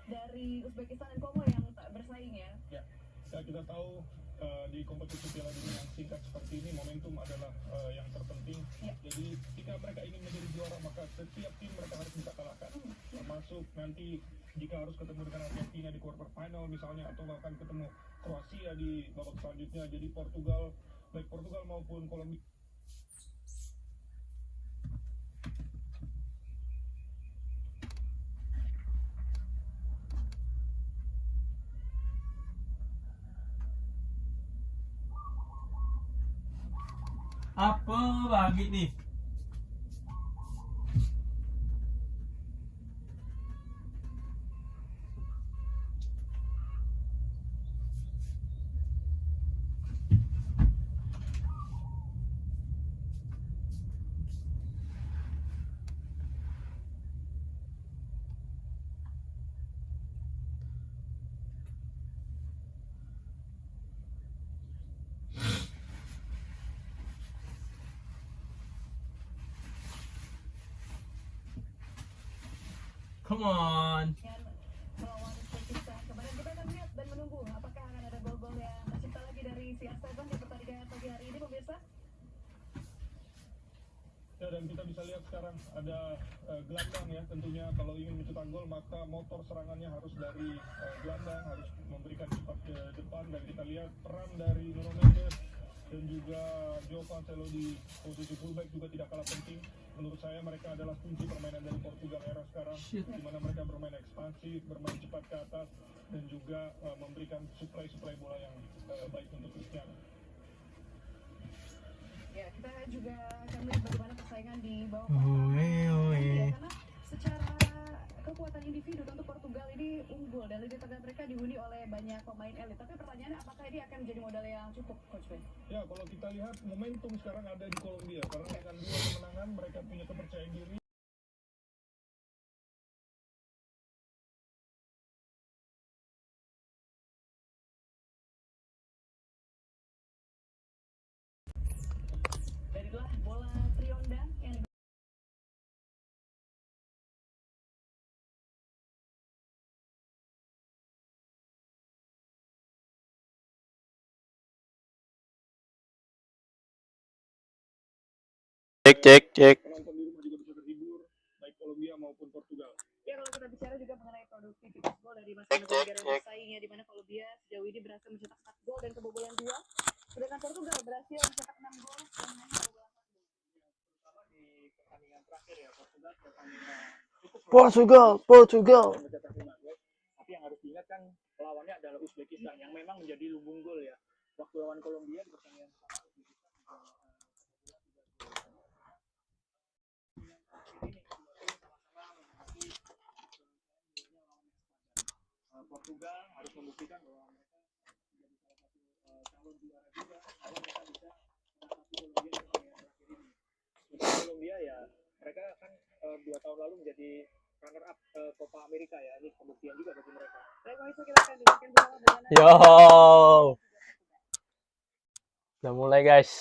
dari Uzbekistan dan Kongo yang bersaing ya. Ya, kita tahu di kompetisi Piala Dunia yang singkat seperti ini momentum adalah yang terpenting. Ya. Jadi jika mereka ingin menjadi juara maka setiap tim mereka harus bisa kalahkan. Termasuk nanti jika harus ketemu dengan Argentina di quarter final misalnya atau bahkan ketemu Kroasia di babak selanjutnya. Jadi Portugal, baik Portugal maupun Kolombia. Apa lagi nih? Come on. Melawan Uzbekistan. Kemarin kita akan lihat dan menunggu apakah akan ada gol-gol yang tercipta lagi dari CR7 di pertandingan pagi hari ini, pemirsa. Ya, dan kita bisa lihat sekarang ada gelandang ya, tentunya kalau ingin mencetak gol maka motor serangannya harus dari gelandang, harus memberikan cepat ke depan. Dan kita lihat peran dari Nuno Mendes dan juga João Cancelo di posisi fullback juga tidak kalah penting. Menurut saya mereka adalah kunci permainan dari Portugal era sekarang, di mana mereka bermain ekspansif, bermain cepat ke atas, dan juga memberikan suplai bola yang baik untuk Cristiano. Ya, kita juga akan melihat bagaimana persaingan di bawah ya, karena secara kekuatan individu tentu Portugal ini unggul dan lini tengah mereka dihuni oleh banyak pemain elit. Tapi pertanyaannya apakah ini akan menjadi modal yang cukup, Coach Ben? Ya, kalau kita lihat momentum sekarang ada di Kolombia karena dengan 2 kemenangan mereka punya kepercayaan diri. Darilah bola Trionda yang Cek. Penonton di rumah juga bisa terhibur, baik Kolombia maupun Portugal. Ya, kalau kita bicara juga mengenai produktivitas gol dari masing-masing negara bersaingnya, di mana Kolombia sejauh ini berhasil mencetak 4 gol dan kebobolan 2, sedangkan Portugal berhasil mencetak 6 gol dan hanya kebobolan 1 gol. Terutama di pertandingan terakhir ya, Portugal pertandingan cukup Portugal. mencetak 5 gol. Tapi yang harus diingat kan lawannya adalah Uzbekistan yang memang menjadi lumbung gol ya. Waktu lawan Kolombia di pertandingan pertama Portugal harus membuktikan bahwa mereka menjadi salah satu calon juara juga kalau mereka bisa mengatasi Kolombia di pertandingan terakhir ini. Untuk Kolombia ya mereka kan 2 tahun lalu menjadi runner up Copa America ya, ini pembuktian juga bagi mereka. Baik, kita akan dengarkan bersama bagaimana Yo. Udah mulai guys.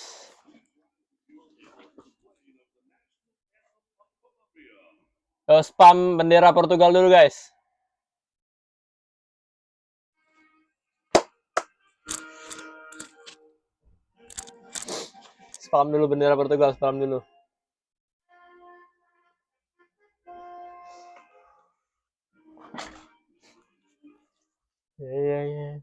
Spam bendera Portugal dulu guys. Spam dulu bendera Portugal, spam dulu. Ya.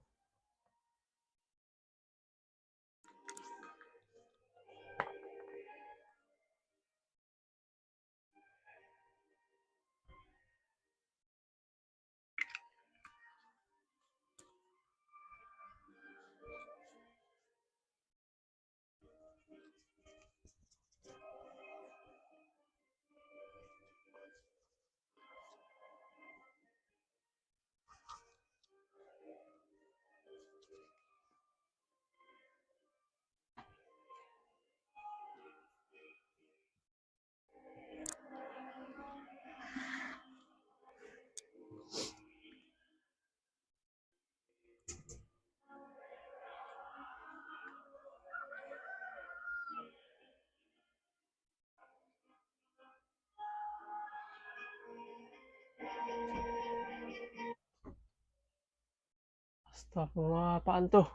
Astagfirullah, apaan tuh?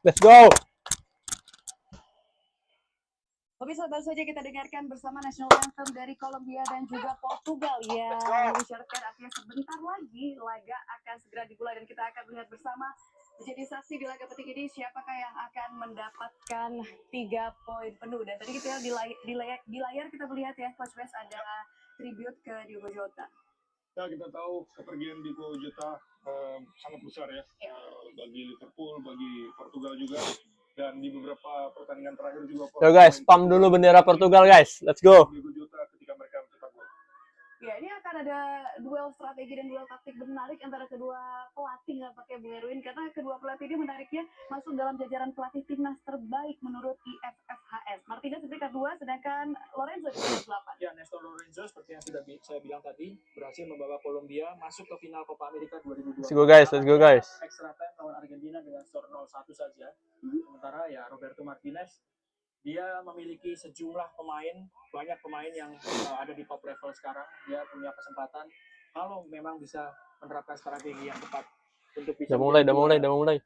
Let's go. Pemirsa, baru saja kita dengarkan bersama national anthem dari Kolombia dan juga Portugal yang mengisyaratkan artinya sebentar lagi laga akan segera dimulai dan kita akan melihat bersama menjadi saksi di laga penting ini siapakah yang akan mendapatkan 3 poin penuh. Dan tadi kita di layar kita melihat ya Coach Wes ada tribute ke Diogo Jota. Ya, kita tahu kepergian Diogo Jota sangat besar ya, bagi Liverpool, bagi Portugal juga. Dan di beberapa pertandingan terakhir juga. Yo guys, spam dulu bendera Portugal guys. Let's go. Diogo Jota ketika mereka mencetak gol. Ya, ini akan ada duel strategi dan duel taktik menarik antara kedua pelatih nampaknya Bung Erwin, karena kedua pelatih ini menariknya masuk dalam jajaran pelatih timnas terbaik menurut IFFHS. Martinez di peringkat 2, sedangkan Lorenzo di peringkat 8. Ya, Néstor Lorenzo seperti yang sudah saya bilang tadi berhasil membawa Kolombia masuk ke final Copa America 2022. Let's go guys, let's go guys. Extra time lawan Argentina dengan skor 0-1 saja. Sementara ya Roberto Martinez dia memiliki sejumlah pemain, banyak pemain yang ada di top level sekarang. Dia punya kesempatan kalau memang bisa menerapkan strategi yang tepat untuk bisa. Udah mulai.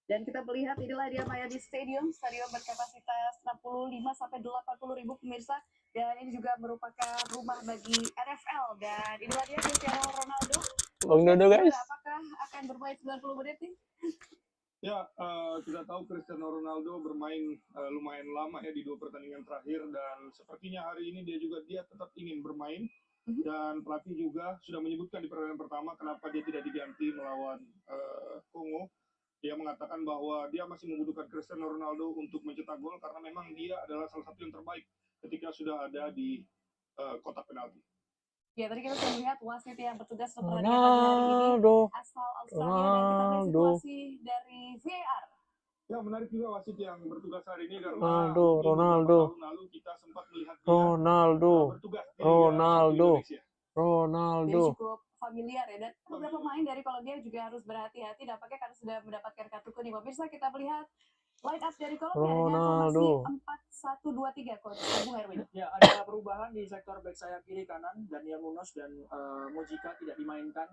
Dan kita melihat inilah dia Miami Stadium berkapasitas 65-80 ribu pemirsa. Dan ini juga merupakan rumah bagi NFL. Dan inilah dia Cristiano Ronaldo. Bang Dodo guys. Apakah akan bermain 90 menit nih? Ya, kita tahu Cristiano Ronaldo bermain lumayan lama ya di 2 pertandingan terakhir, dan sepertinya hari ini dia tetap ingin bermain. Dan pelatih juga sudah menyebutkan di pertandingan pertama kenapa dia tidak diganti melawan Kongo. Dia mengatakan bahwa dia masih membutuhkan Cristiano Ronaldo untuk mencetak gol karena memang dia adalah salah satu yang terbaik ketika sudah ada di kotak penalti. Ya, tadi kita sudah melihat wasit yang bertugas untuk pertandingan pagi hari ini asal Australia, dan kita melihat situasi dari VAR. Ya, menarik juga wasit yang bertugas hari ini karena Ronaldo. tahun lalu kita sempat melihat dia bertugas di Indonesia. Jadi cukup familiar ya, dan beberapa pemain dari Kolombia juga harus berhati-hati nampaknya karena sudah mendapatkan kartu kuning. Pemirsa, kita melihat line up dari Kolombia dengan formasi 4-1-2-3 Coach Bung Erwin. Ya, ada perubahan di sektor back sayap kiri kanan. Daniel Munoz dan Mojika tidak dimainkan.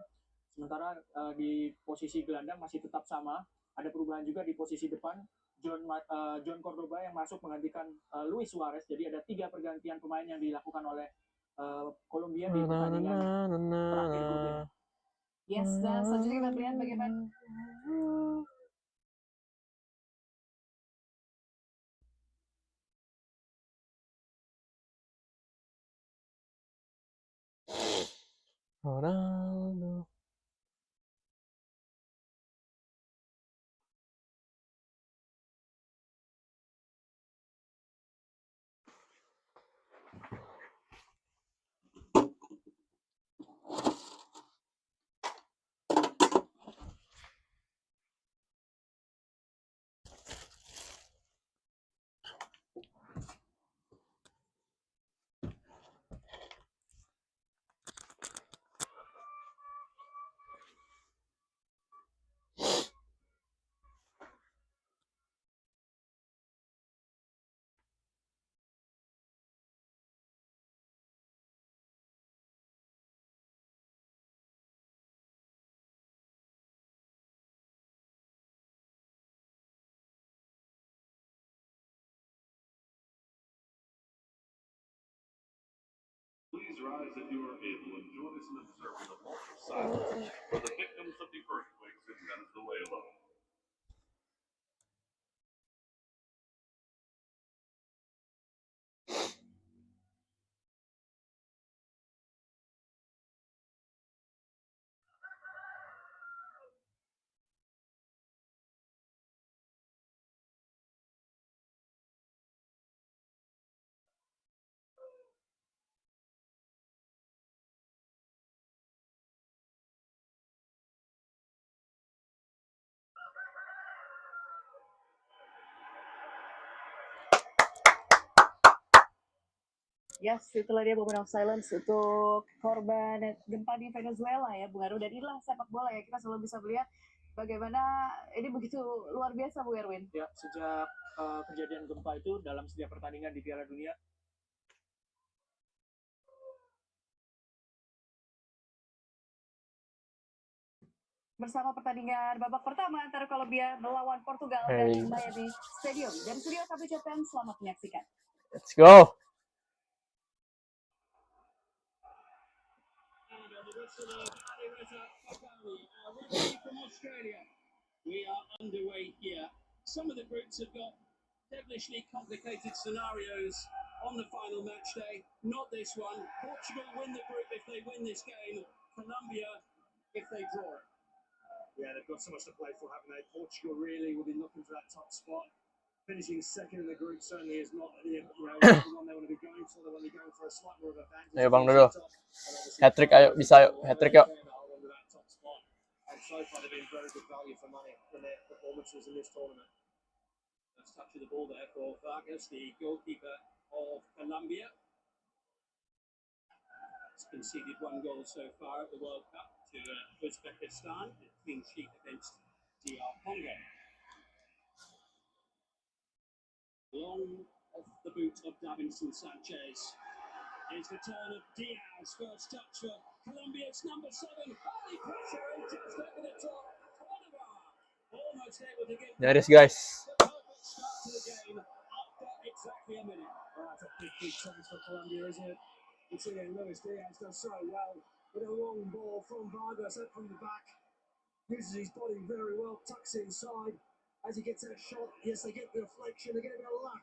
Sementara di posisi gelandang masih tetap sama. Ada perubahan juga di posisi depan. John Cordoba yang masuk menggantikan Luis Suarez. Jadi ada 3 pergantian pemain yang dilakukan oleh Kolombia di pertandingan terakhir grup. Yes, dan selanjutnya kita lihat bagaimana Ronaldo. your eyes if you are able and join us in observing the moment of silence for the victims of the earthquakes in Venezuela. Yes, itulah dia moment of silence untuk korban gempa di Venezuela ya, Bung Erwin. Dan inilah sepak bola ya, kita selalu bisa melihat bagaimana ini begitu luar biasa, Bung Erwin. Ya, sejak kejadian gempa itu dalam setiap pertandingan di Piala Dunia, bersama pertandingan babak pertama antara Kolombia melawan Portugal dan Miami Stadium. Dari studio kami ucapkan selamat menyaksikan. Let's go. From Australia, we are underway here. Some of the groups have got devilishly complicated scenarios on the final match day. Not this one. Portugal win the group if they win this game. Colombia if they draw it. yeah, they've got so much to play for, haven't they? Portugal really will be looking for that top spot. Finishing second in the group certainly is not the one they want to be going for. They want to be going for a slight more of advantage. Ayo Bang Dodo. Hat-trick ayo, bisa ayo. Hat-trick yuk. And so far they've been very good value for money in their performances in this tournament. First touch of the ball there for Vargas, the goalkeeper of Colombia. He's conceded 1 goal so far at the World Cup to Uzbekistan, a clean sheet against DR Congo. Long off the boot of Davinson Sanchez. Here's the turn of Diaz. First touch for Colombia's number 7. Early pressure and just over the top. Almost able to get Nyaris guys. the perfect start to the game after exactly a minute. Oh, that's a big chance for Colombia, isn't it? You see, Luis Diaz does so well with a long ball from Vargas up from the back. Uses his body very well, tucks inside. As he gets that shot, yes, they get the deflection, they get a bit of luck.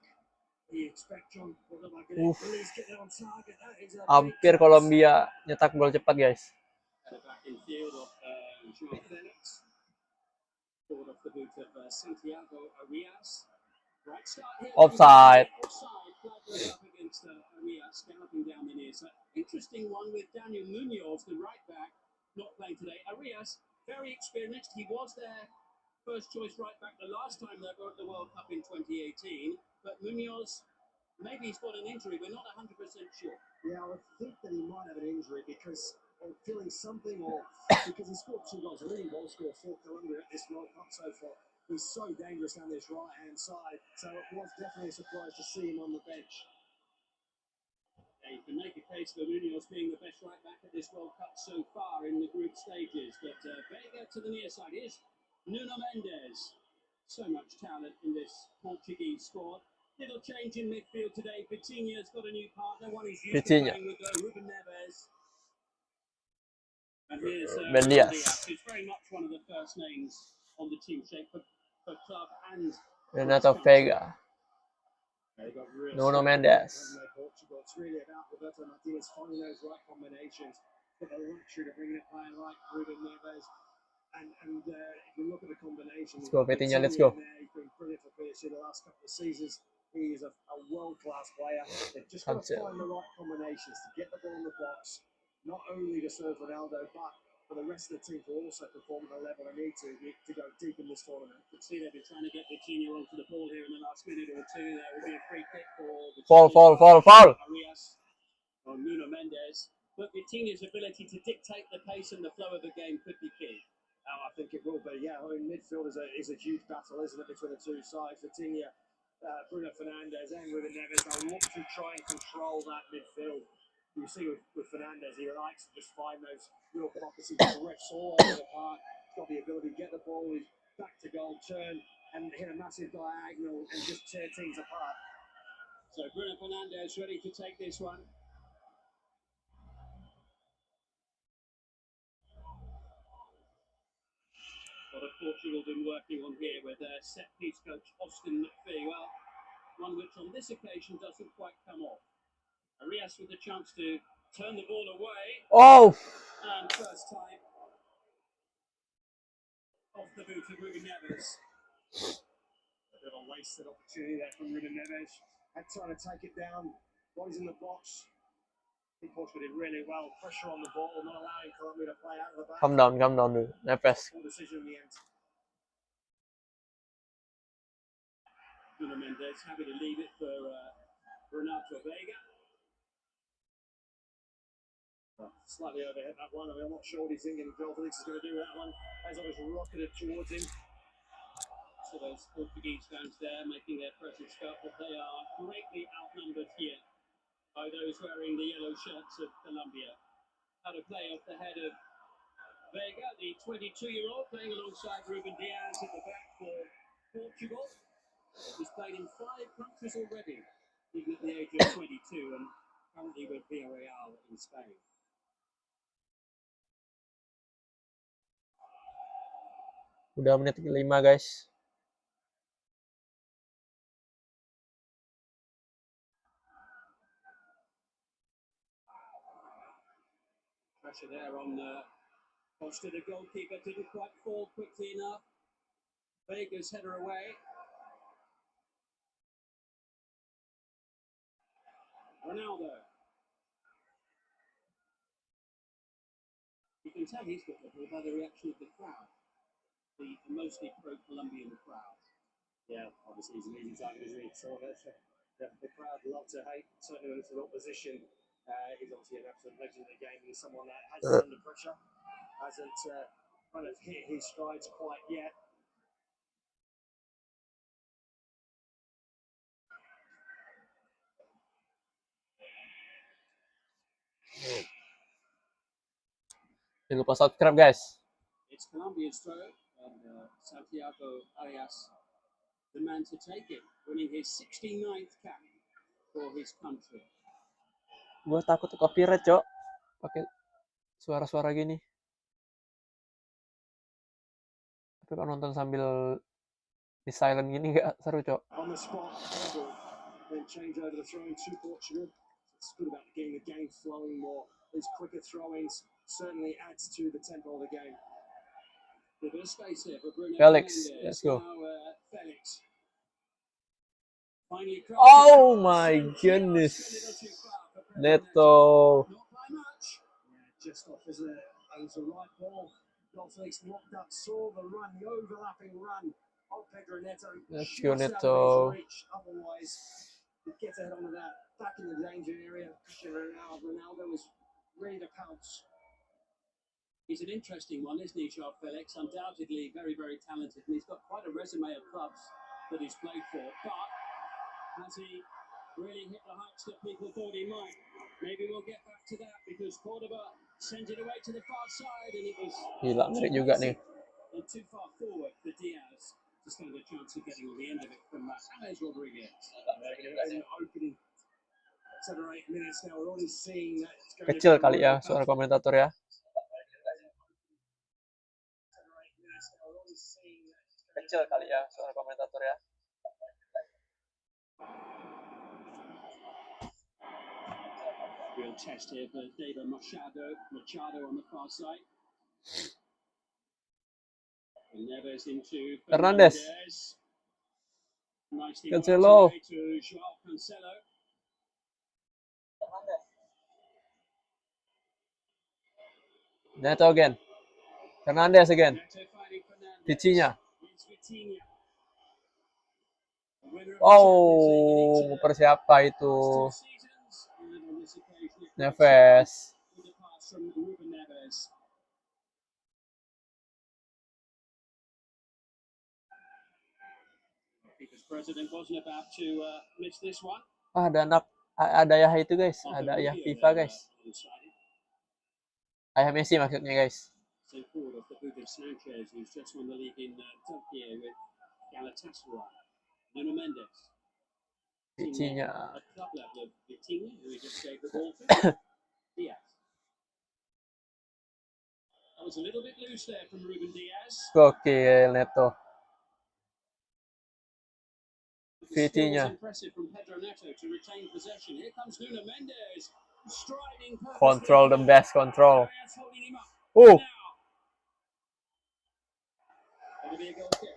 You expect John will look like at least get it on target. That is a Hampir Kolombia nyetak gol cepat guys. At the back in field of Joao Felix. Forward off the boot of Santiago Arias. Right start here. Offside. Offside. Flag up against Arias, galloping down the near side. Interesting one with Daniel Munoz, the right back, not playing today. Arias, very experienced. He was their first choice right back the last time they were at the World Cup in 2018. But Munoz, maybe he's got an injury. We're not 100% sure. Yeah, I think that he might have an injury because of feeling something or because he scored 2 goals, a leading goal scorer for Colombia at this World Cup so far. He's so dangerous down this right-hand side, so it was definitely a surprise to see him on the bench. Yeah, you can make a case for Munoz being the best right back at this World Cup so far in the group stages. But Vega to the near side is Nuno Mendes. So much talent in this Portuguese squad. Little change in midfield today. Vitinha's got a new partner. One he's used to playing with Ruben Neves. And here's Ben Diaz, Diaz. who's very much one of the first names on the team sheet for club and Renato Vega. Nuno Mendes. Portugal. It's really about Roberto Martinez finding those right combinations. Got the luxury to bring in a player like Ruben Neves. And if you look at the combination, Let's go, Vitinha, let's go. He's been brilliant for PSG the last couple of seasons. He is a world-class player. They've just got to find the right combinations to get the ball in the box, not only to serve Ronaldo, but for the rest of the team to also perform at the level they need to go deep in this tournament. You can see they've been trying to get Vitinha onto the ball here in the last minute or two. There will be a free kick for Fall. Arias or Nuno Mendes. But Vitinha's ability to dictate the pace and the flow of the game could be key. Oh, I think it will be. Yeah, I mean, midfield is a huge battle, isn't it, between the two sides? Vitinha, Bruno Fernandes, and Ruben Neves. They'll look to try and control that midfield. You see with Fernandes, he likes to just find those real pockets. He drifts all over the park. He's got the ability to get the ball, he's back to goal, turn, and hit a massive diagonal and just tear teams apart. So Bruno Fernandes ready to take this one. Portugal been working on here with their set piece coach Austin McPhee? Well, one which on this occasion doesn't quite come off. Arias with the chance to turn the ball away, Oh, and first time off the boot of Ruben Neves. A bit of a wasted opportunity there from Ruben Neves. Had time to take it down. Boys in the box. I think Portugal did really well. Pressure on the ball, not allowing Colombia to play out of the back. calm down dulu. Neves. Poor decision in the end. Nuno Mendes happy to leave it for Renato Vega. Slightly overhit that one. I mean, I'm not sure what he's thinking. Joel Felix is going to do with that one. As always, rocketed towards him. So those Portuguese fans there making their presence felt, but they are greatly outnumbered here by those wearing the yellow shirts of Colombia. Had a play off the head of Vega, the 22-year-old, playing alongside Ruben Diaz at the back for Portugal. He's played in 5 countries already, even at the age of 22, and currently with Villarreal in Spain. Udah menit ke-5 guys. Pressure there on Costa, the goalkeeper, didn't quite fall quickly enough. Vega's header away. Ronaldo. You can tell he's got the ball by the reaction of the crowd, the mostly pro-Colombian crowd. Yeah, obviously he's an easy target, isn't he? So the crowd love to hate, certainly when it's an opposition. He's obviously an absolute legend of the game. He's someone that has been under pressure, hasn't kind of hit his strides quite yet. Jangan lupa subscribe guys. It's Colombia's throw, and Santiago Arias, the man to take it, winning his 69th cap for his country. Gue takut copyright, Cok. Pakai suara-suara gini. Tapi kalau nonton sambil di silent gini gak seru, Cok. On the spot, then change over the throwing to Portugal. It's good about getting the game flowing more. These quicker throw-ins certainly adds to the tempo of the game. The bit of space here for Bruno Felix, Fernandes. let's go. Now, Felix. Finally Oh my goodness. Neto. Not by much. Yeah, just off as it was the right ball. Joel Felix locked up, saw the run, the overlapping run of Pedro Neto. Let's go, Just out Neto. of his reach. Otherwise, he gets ahead onto that. Back in the danger area. Ronaldo is ready to pounce. He's an interesting one, isn't he, Joel Felix? Undoubtedly very, very talented, and he's got quite a resume of clubs that he's played for. But has he really hit the heights that people thought he might? Maybe we'll get back to that, because Cordoba sent it away to the far side, and it was Gila, ngeri juga nih. and too far forward for Diaz to stand a chance of getting on the end of it from James Rodriguez. In the opening 7 or 8 minutes now, we're already seeing that it's going Kecil to kali ya suara komentator ya. Kecil kali ya suara komentator ya. Real test here for David Machado on the far side. And Neves into Fernandes. Nicely Cancelo. right to Joao Cancelo. Neto again. Fernandes again. Neto finding Fernandes. Vitinha. It's Vitinha. The winner of the Oh, nguper siapa itu? Champions League in 2 seasons. And on this occasion, it Neves. with the pass from Ruben Neves. Because President wasn't about to miss this one. Ah, ada ayah itu guys, ada ayah FIFA guys. Ayah Messi maksudnya guys. So forward off the boot of Sanchez, who's just won the league in Turkey with Galatasaray. Nuno Mendes. Vitinha. At club level of Vitinha, who he just gave the ball to. Diaz. was a little bit loose there from Ruben Diaz. Gokil Neto. The skill was VT-nya. impressive from Pedro Neto to retain possession. Here comes Nuno Mendes, striding purposely. Control the best control. Arias holding him up. Oh. Now. It'll be a goal kick.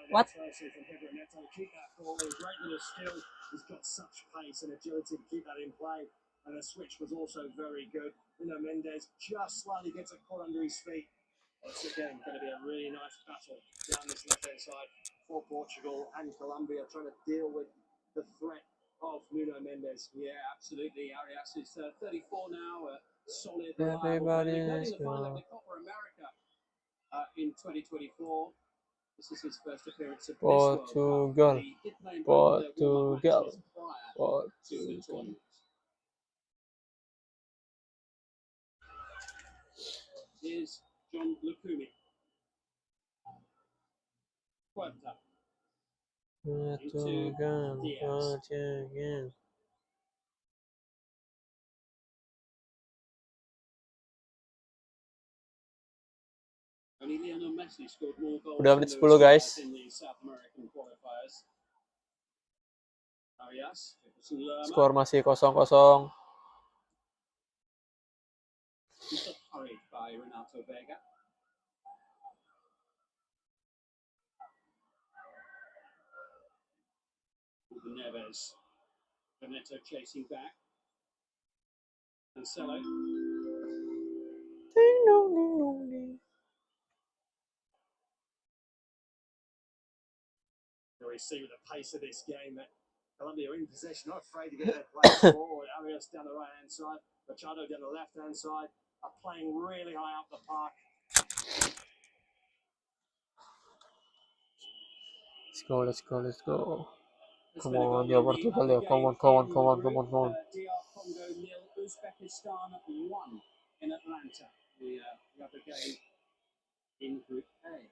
What? From Pedro Neto, keep that ball. A great little skill. He's got such pace and agility to keep that in play. And the switch was also very good. Nuno Mendes just slightly gets it caught under his feet. It's again going to be a really nice battle down this left-hand side for Portugal and Colombia, trying to deal with the threat of Nuno Mendes. Yeah, absolutely. Arias is 34 now, solid, reliable. Everybody is Playing the final of the Copa America in 2024. This is his first appearance at this World Cup. Portugal. He did play in both of their warm-up Portugal. matches prior to the tournament. Here's John Lukumi. KUOTA. Portugal. Portugal. Only Lionel Messi scored more goals Udah than menit those 10 guys. in the South American qualifiers. Arias, Jefferson Lerma. Skor masih 0-0. He's got hurried by Renato Vega. Neves. Veneto chasing back. Cancelo. Ding dong ding dong ding. We see with the pace of this game that Colombia are in possession, not afraid to get their players forward. Arias down the right-hand side, Machado down the left-hand side, are playing really high up the park. Let's go, let's go, let's go. There's Come been a on, goal yeah, in the Portugal, other yeah. Come on, game come on, in come the on, come on, group. come on. DR Congo 0, Uzbekistan 1 in Atlanta. The other game in Group A.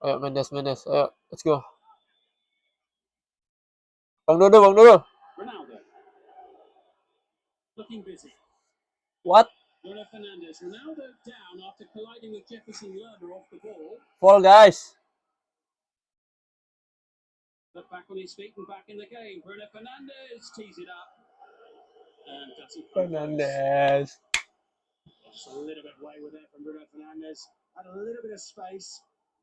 Ayo Mendes, ayo, let's go. Bang Dodo. Ronaldo. Looking busy. What? Bruno Fernandes. Ronaldo down after colliding with Jefferson Lerma off the ball. Fall guys. But back on his feet and back in the game. Bruno Fernandes tees it up. And doesn't come close. Fernandes. Just a little bit wayward there from Bruno Fernandes. Had a little bit of space,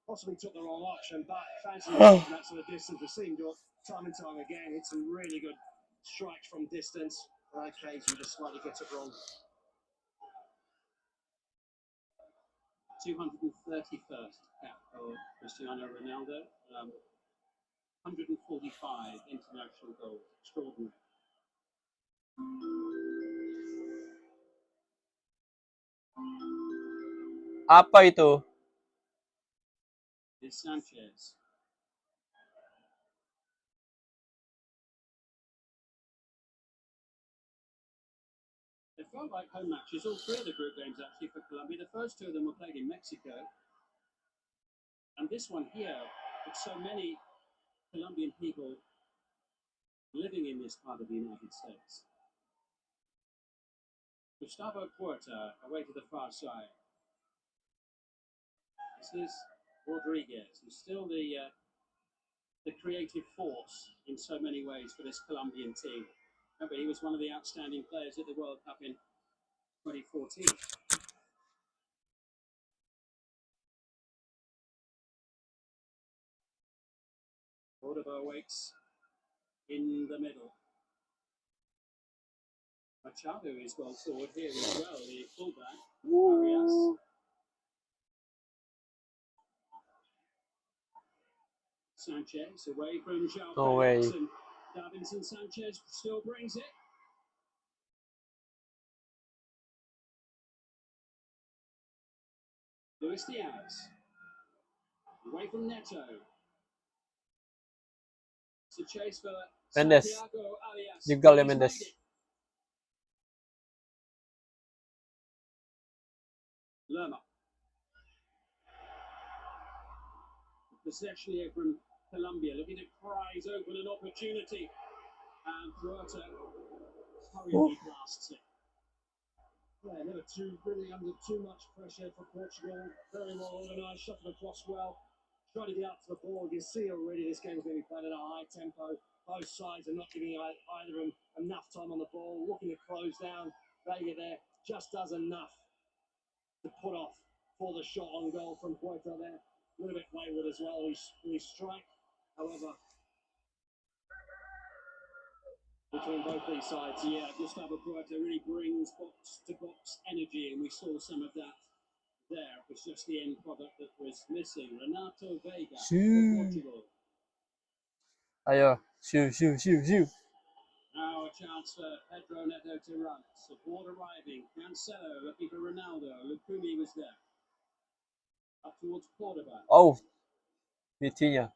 possibly took the wrong option, but fancy from that sort of distance. We've seen do it time and time again. Hit some really good strikes from distance. On occasion, just slightly gets it wrong. 231st cap for Cristiano Ronaldo. 145 international goals. Extraordinary. Apa itu? Here's Sanchez. It felt like home matches, all three of the group games actually for Colombia. The first two of them were played in Mexico. And this one here, with so many Colombian people living in this part of the United States. Gustavo KUOTA away to the far side. This is Rodriguez, who's still the creative force in so many ways for this Colombian team. Remember, he was one of the outstanding players at the World Cup in 2014. Córdoba waits in the middle. Machado is well forward here as well, the fullback. Arias. Sanchez away from João No way. Felix, and Davinson Sanchez still brings it. Luis Diaz away from Neto. It's a chase for Mendes. Santiago Arias. Juga ya He's Mendes. made it. Lerma. Possession here from Colombia, looking to prize open an opportunity. And KUOTA hurriedly blasts it. Yeah, never really under too much pressure for Portugal. Very well organised, shot them across well. Trying to get up to the ball. You can see already this game is going to be played at a high tempo. Both sides are not giving either of them enough time on the ball. Looking to close down. Vega there just does enough to put off for the shot on goal from Puerto there. A little bit wayward as well. His strike, however, between both these sides, yeah, Gustavo Puerta really brings box-to-box energy, and we saw some of that there. It was just the end product that was missing. Renato Vega for Portugal. Ayo, shoo. Now a chance for Pedro Neto to run. Support arriving. Cancelo looking for Ronaldo. Lukumi was there. Up towards Portugal. Oh, Vitinha.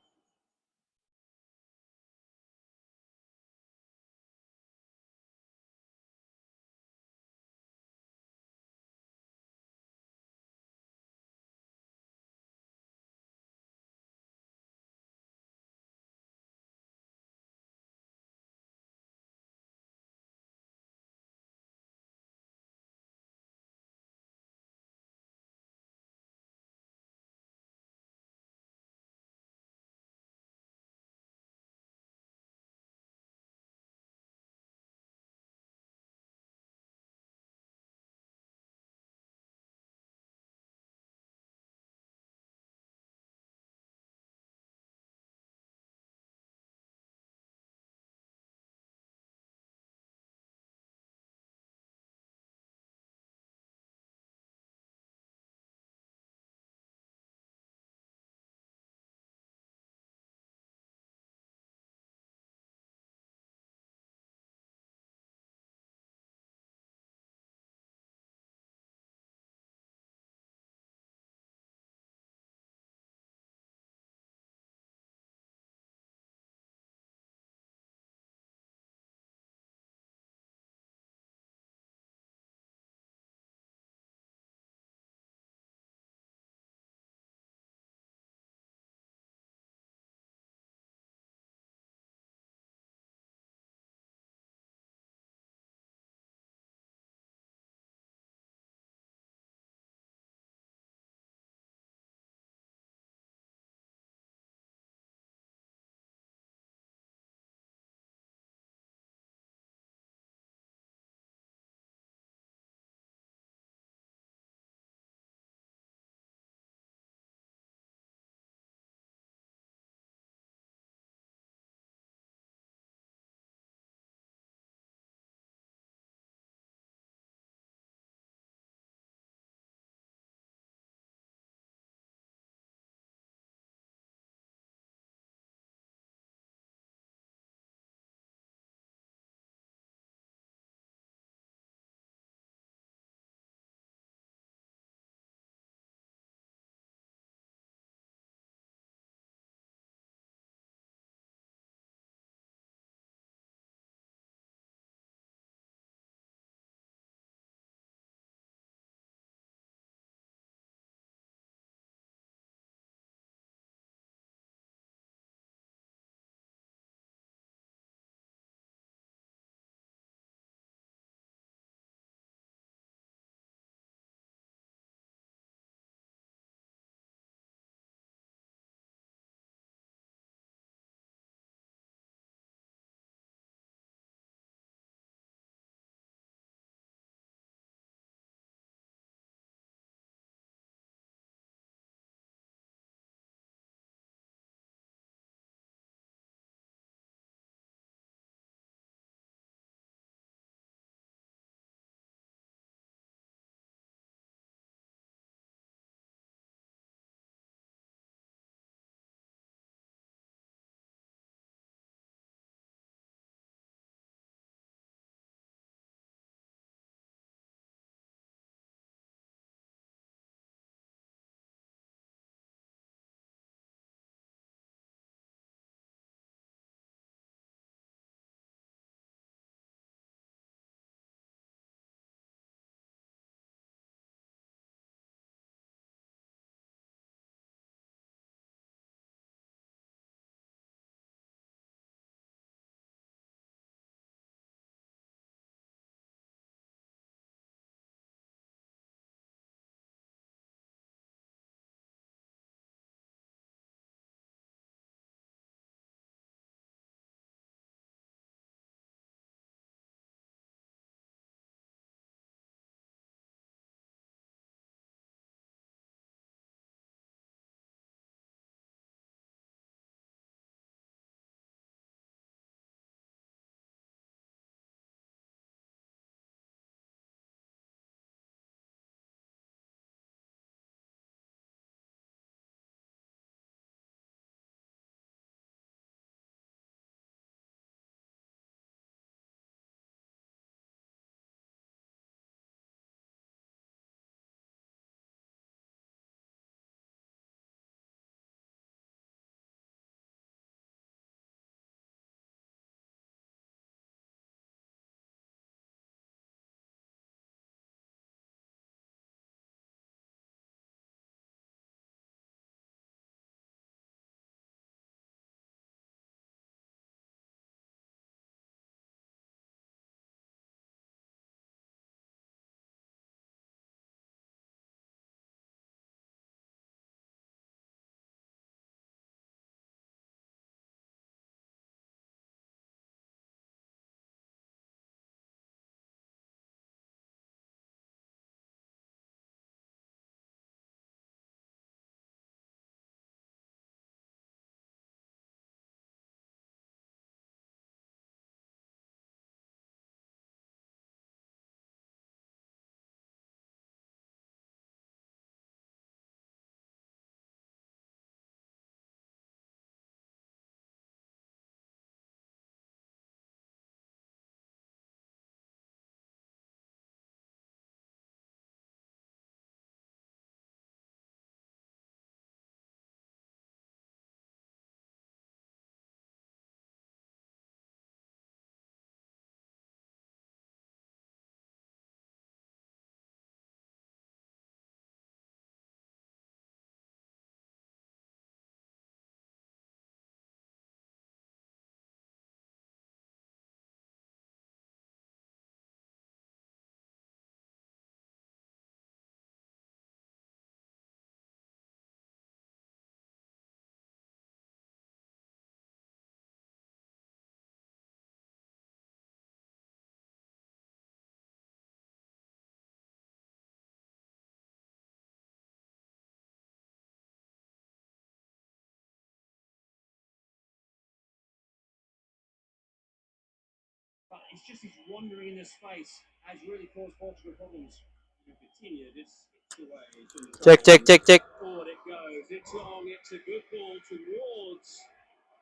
it's just his wandering in the space has really caused Portugal problems. Continue this away from the Cek, cek, cek, cek. forward it goes. It's long. It's a good ball towards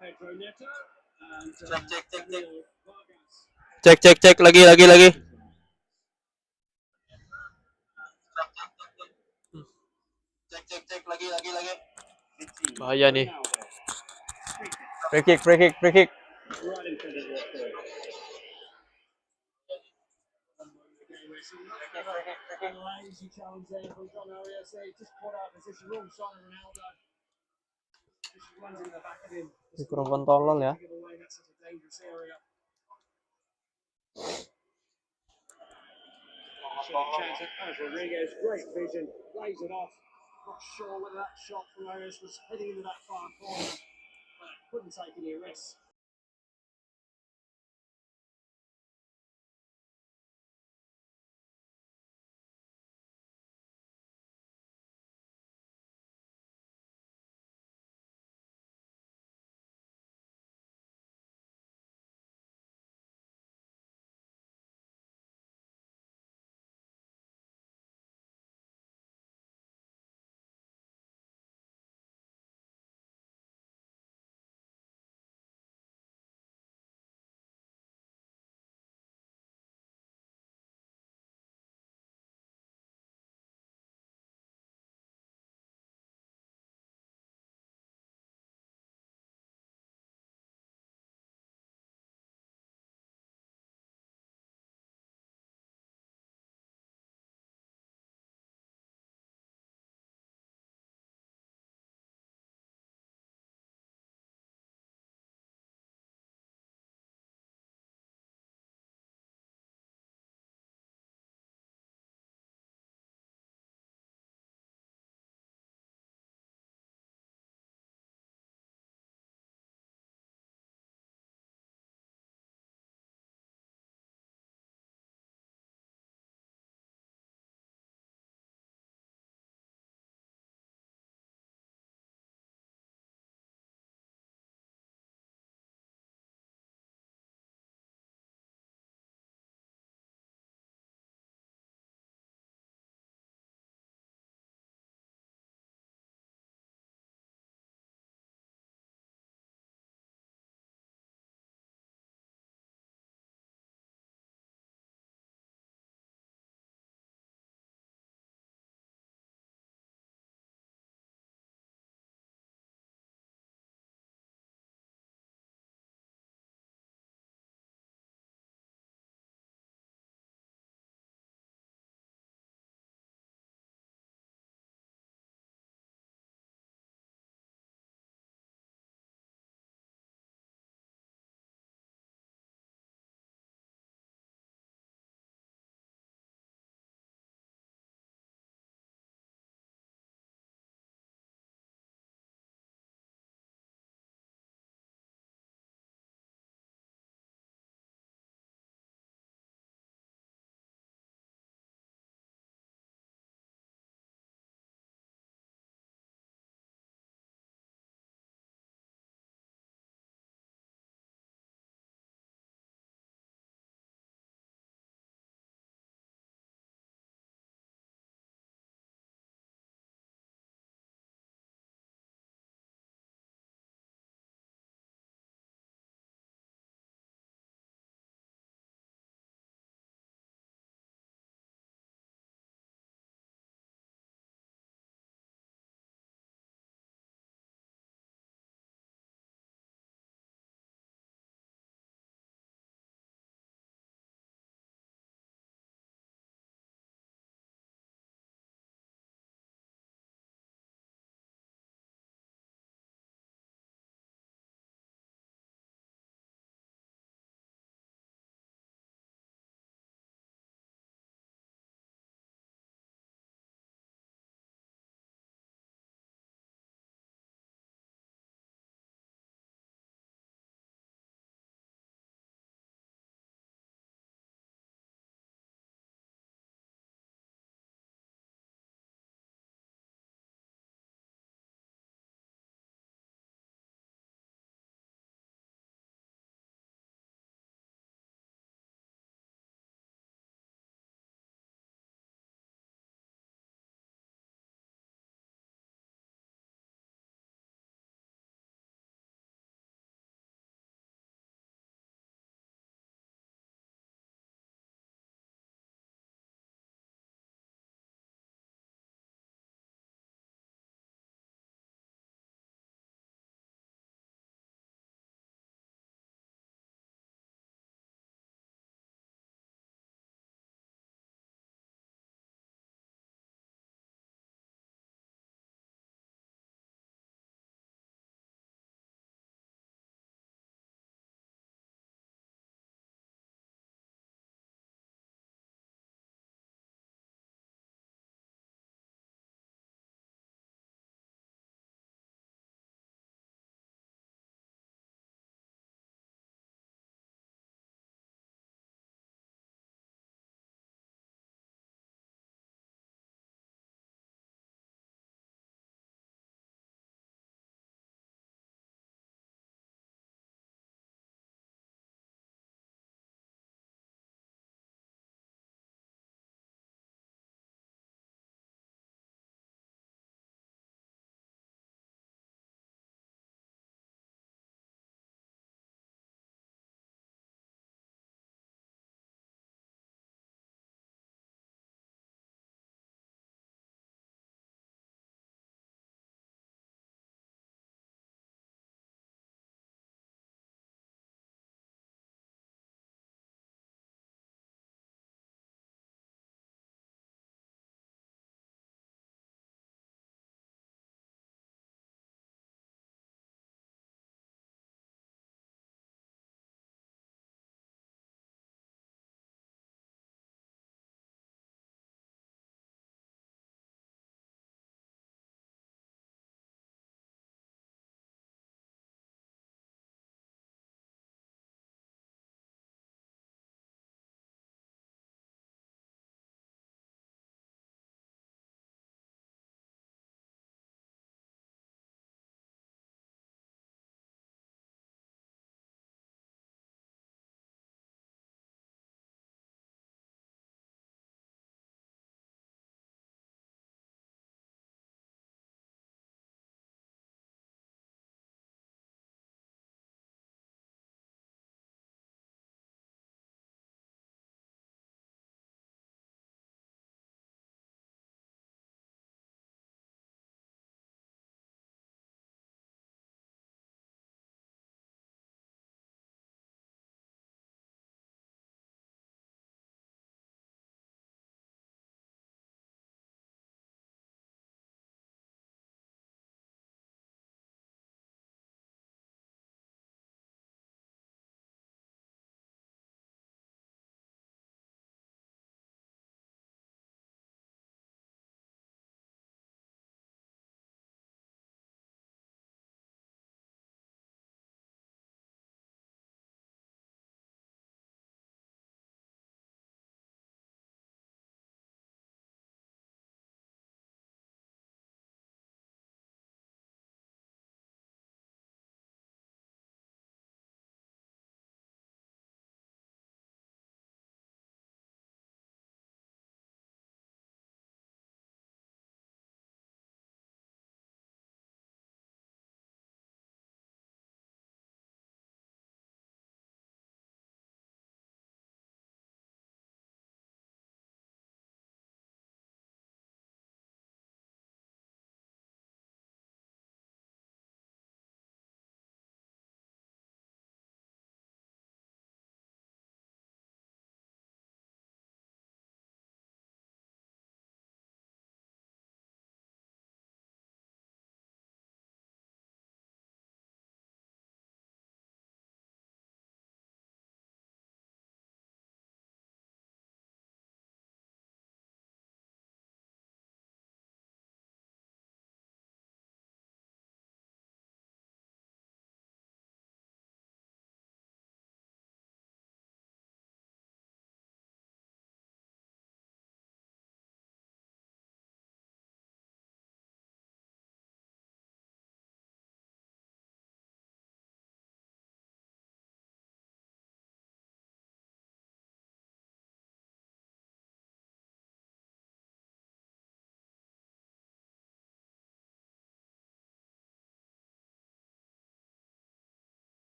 Pedro Neto and Daniel Vargas. Cek, cek, cek. Lagi, lagi, lagi. Cek, cek, cek. Lagi, lagi, lagi. Bahaya nih. Free kick, free kick, free kick. Right in front of the goal. Lazy challenge there from John Arias. He just put out position wrong side of Ronaldo. Just runs in the back of him. Mikrofon tolol ya. Give away, that's such a dangerous area. Chance as Rodriguez, great vision, lays it off. Not sure whether that shot from Arias was heading into that far corner, but couldn't take any risks.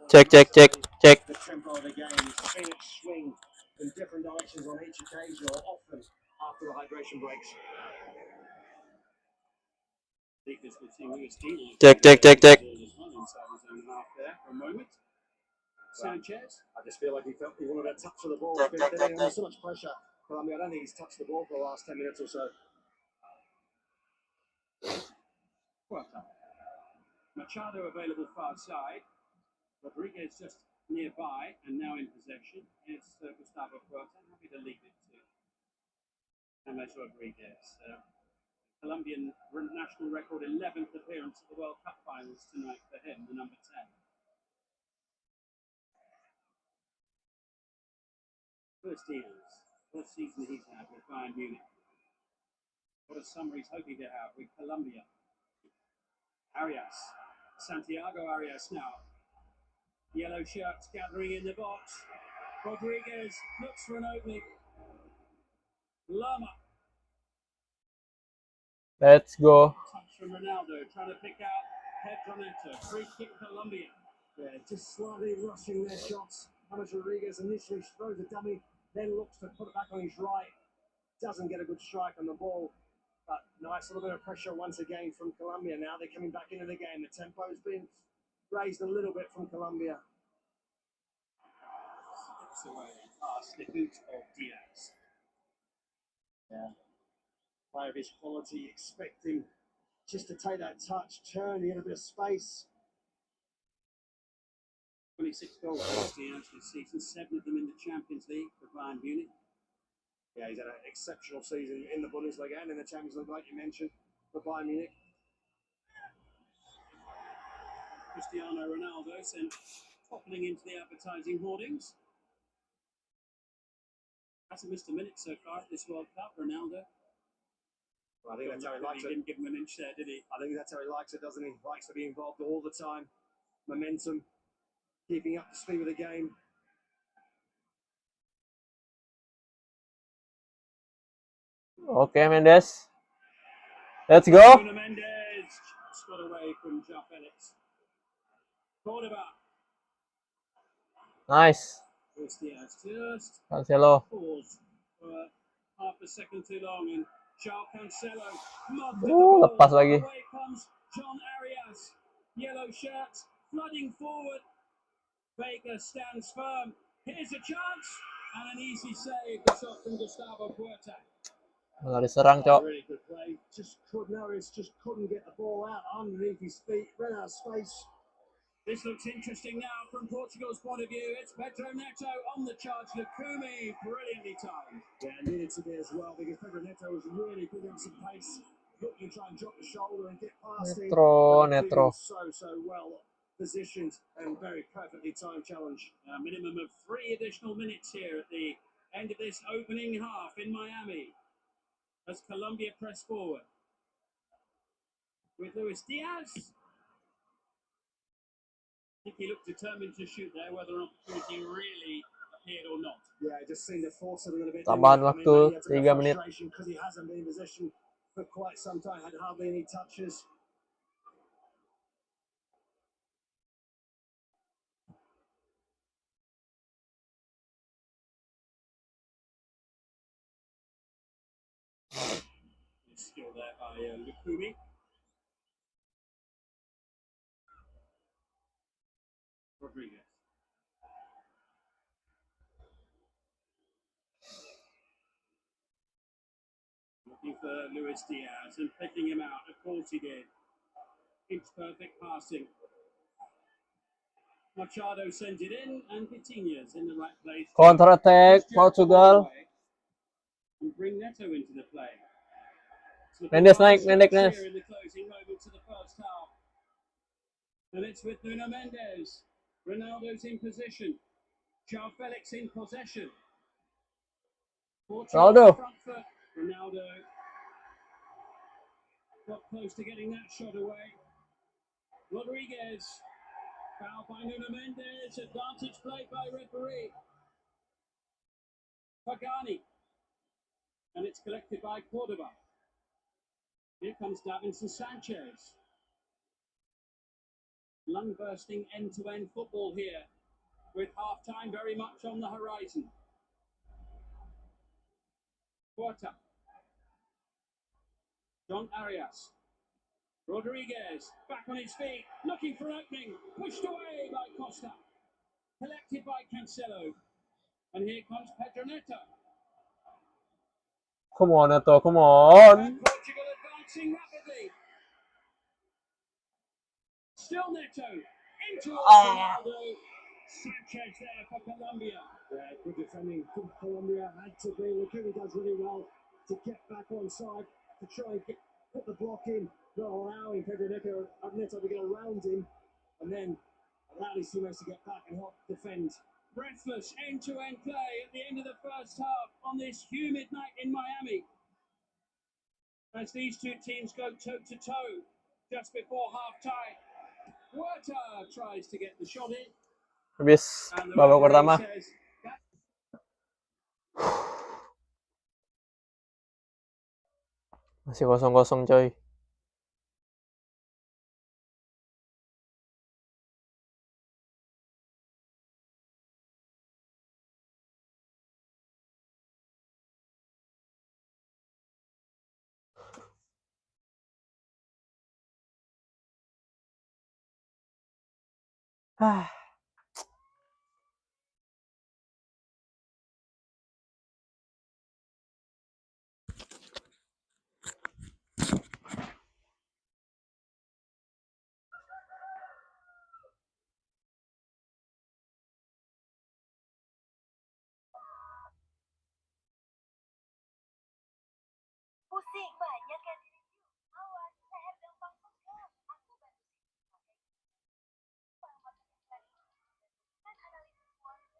Check, check, check, check. The tempo of the game, seeing it swing in different directions on each occasion, or often after the hydration breaks. Check, check, check, check. Sanchez. I just feel like he felt he wanted a touch of the ball. Check, check, check, Under check. so much pressure. But I mean, I don't think he's touched the ball for the last 10 minutes or so. KUOTA. Machado available far side. Rodriguez just nearby and now in possession. It's Gustavo KUOTA. Happy to leave it to James Rodriguez. Colombian national record 11th appearance at the World Cup finals tonight for him, the number 10. First season he's had with Bayern Munich. What a summer he's hoping to have with Colombia. Arias, Santiago Arias now. Yellow shirts gathering in the box. Rodriguez looks for an opening. Lama. Let's go. Touch from Ronaldo, trying to pick out Pedronetto. Free kick Colombia. Yeah, just slightly rushing their shots. James Rodriguez initially throws a dummy, then looks to put it back on his right. Doesn't get a good strike on the ball. But nice little bit of pressure once again from Colombia. Now they're coming back into the game. The tempo's been raised a little bit from Colombia. Steps away past the boot of Diaz. Yeah. Player of his quality, expect him just to take that touch, turn, get a bit of space. 26 goals for Diaz this season, 7 of them in the Champions League for Bayern Munich. Yeah, he's had an exceptional season in the Bundesliga and in the Champions League, like you mentioned, for Bayern Munich. Cristiano Ronaldo sent toppling into the advertising hoardings. Hasn't missed a minute so far at this World Cup, Ronaldo. Well, I think that's how he likes He it. didn't give him an inch there, did he? I think that's how he likes it, doesn't he? Likes to be involved all the time. Momentum, keeping up the speed of the game. Okay, Mendes. Let's go. Nuno Mendes just got away from João Felix. Córdoba. Nice. Diaz just Cancelo. paused for half a second too long, and João Cancelo mugged at the ball. Lepas lagi. Away comes John Arias. Yellow shirt flooding forward. Vega stands firm. Here's a chance and an easy save. The shot from Gustavo KUOTA. Malah diserang, Cok. Really good play. Just couldn't get the ball out underneath his feet. Ran out of space. This looks interesting now from Portugal's point of view. It's Pedronetto on the charge. Lukumi brilliantly timed. Yeah, needed to be as well because Pedronetto was really picking up some pace, looking to try and drop the shoulder and get past him. Netro. So well positioned and very perfectly timed challenge. A minimum of 3 additional minutes here at the end of this opening half in Miami as Colombia press forward with Luis Diaz. I think he looked determined to shoot there, whether an opportunity really appeared or not. Yeah, just seemed to force it a little bit. Tambahan waktu 3 menit. Because he hasn't been in position for quite some time, had hardly any touches. Skill there by Lukumi. Rodriguez. Looking for Luis Diaz and picking him out. Of course he did. Pitch perfect passing. Machado sends it in and Coutinho's in the right place. Counter attack Portugal. And bring Neto into the play. Mendes naik, Mendes. In the closing moments of the first half. And it's with Nuno Mendes. Ronaldo's in position. João Felix in possession. Ronaldo. Front foot. Ronaldo got close to getting that shot away. Rodriguez. Foul by Nuno Mendes. Advantage played by referee. Pagani. And it's collected by Córdoba. Here comes Davinson Sanchez. lung-bursting end-to-end football here, with half-time very much on the horizon. KUOTA. John Arias. Rodriguez, back on his feet, looking for an opening, pushed away by Costa, collected by Cancelo, and here comes Pedro Neto. Come on, Neto, come on. And Portugal advancing rapidly. Still Neto, into Ronaldo. Sanchez there for Colombia. Yeah, good defending from Colombia. Had to be. Lukumi does really well to get back on side to try and put the block in, not allowing Pedro Neto to get around him, and then allow his teammates to get back and help defend. Breathless end-to-end play at the end of the first half on this humid night in Miami. As these two teams go toe-to-toe just before half-time. KUOTA tries to get the shot in. Habis And the babak referee pertama. says, Masih kosong-kosong, coy. Pusing banyak yang direview. Awas, saya gampang pegel. Aku bantu sih pakai alamat yang tadi. Kan analisis warga.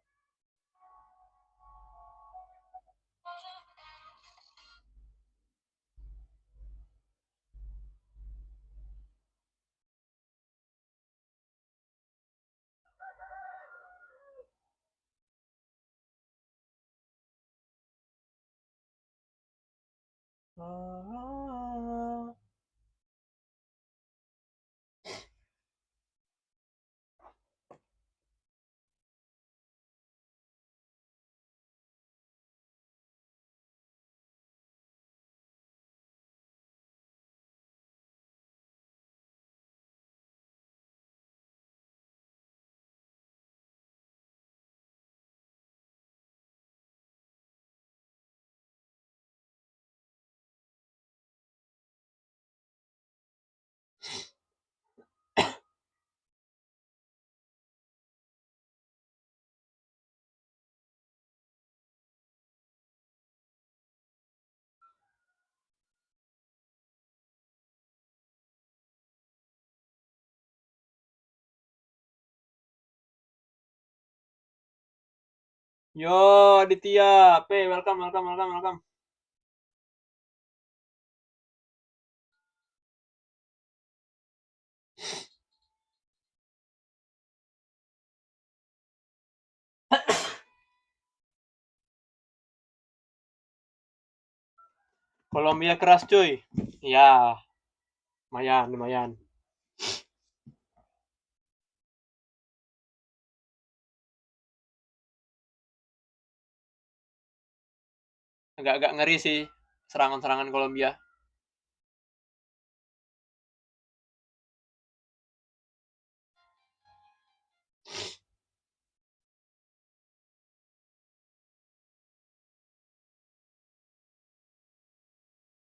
Yo, Aditya, welcome. Kolombia keras, cuy. Ya, lumayan. Agak ngeri sih serangan-serangan Kolombia.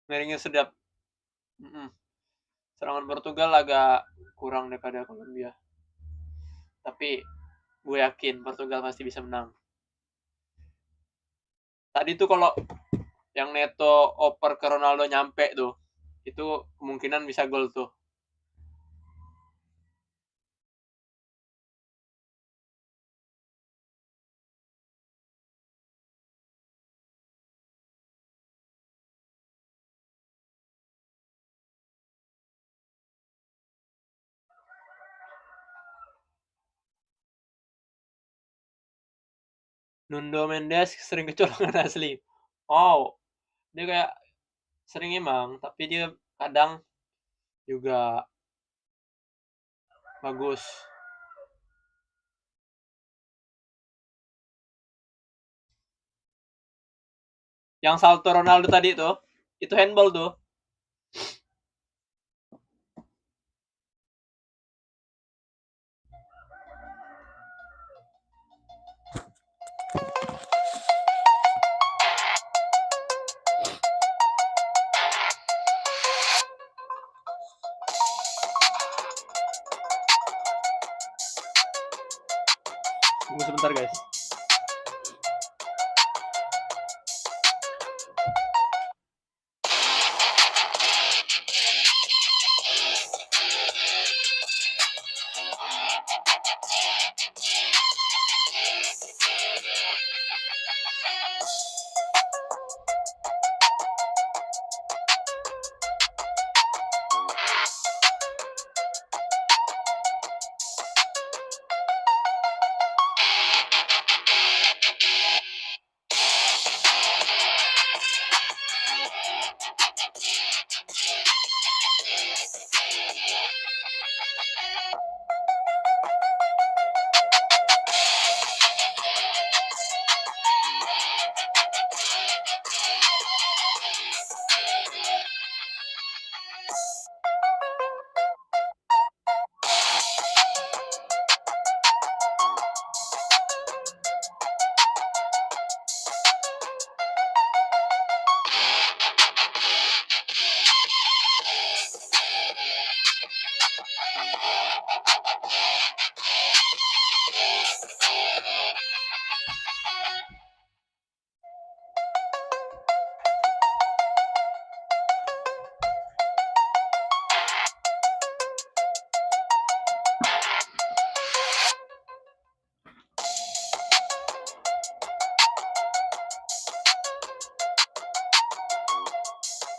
Ngerinya sedap. Serangan Portugal agak kurang daripada Kolombia. Tapi gue yakin Portugal pasti bisa menang. Tadi tuh kalau yang Neto oper ke Ronaldo nyampe tuh, itu kemungkinan bisa gol tuh. Nuno Mendes sering kecolongan asli. Oh, dia kayak sering emang, tapi dia kadang juga Bagus. Yang salto Ronaldo tadi tuh, itu handball tuh. Tunggu sebentar guys.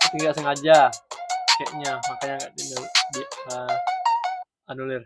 Tapi nggak sengaja kayaknya, makanya nggak di anulir.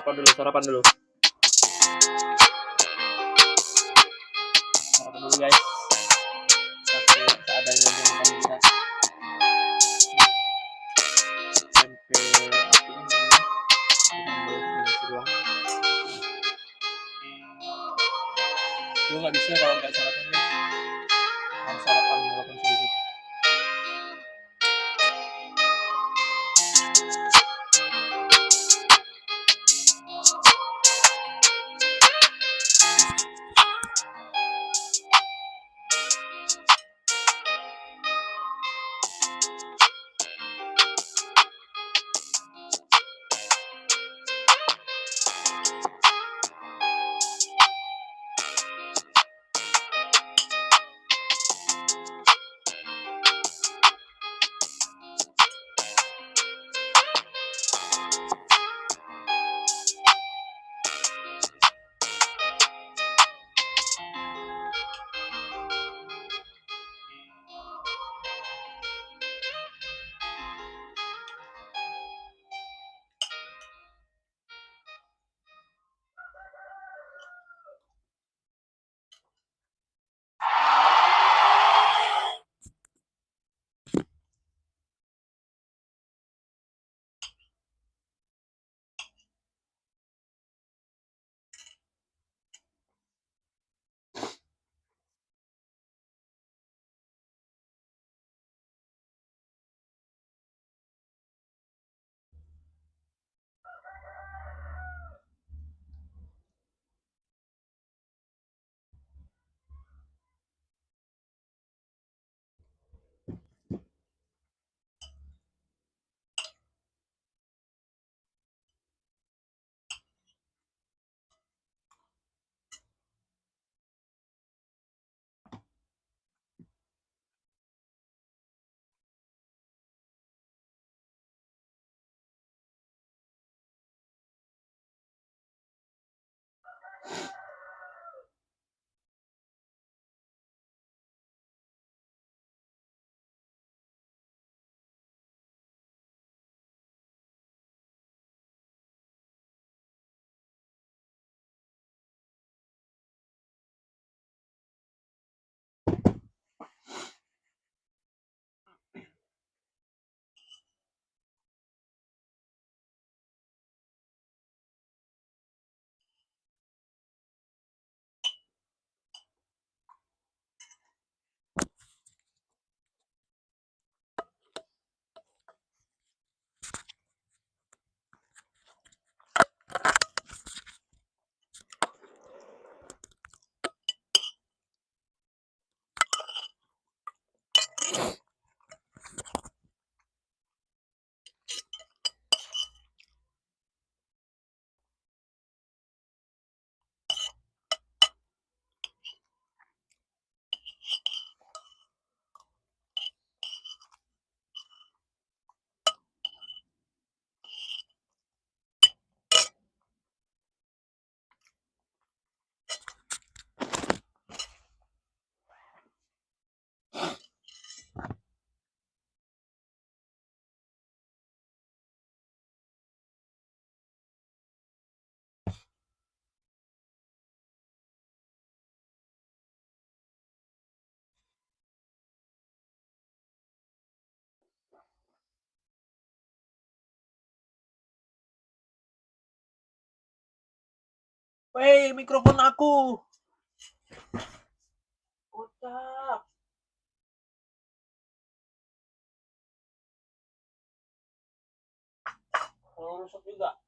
Sarapan dulu. Sarapan dulu guys. Pakai seadanya aja makan kita. Tempe api ini ditambah nasi doang. Gue nggak bisa kalau nggak sarapan guys. Harus sarapan walaupun sedikit. Wey, mikrofon aku. Kocak. Kalau rusak juga.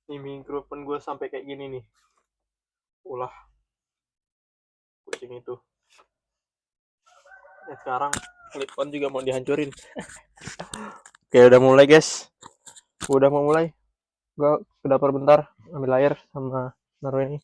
Ini mikrofon gue sampai kayak gini nih. Ulah. Kucing itu. Ya sekarang clip on juga mau dihancurin. Oke, udah mulai guys. Udah mau mulai. Gue ke dapur bentar, ambil air sama naruh ini.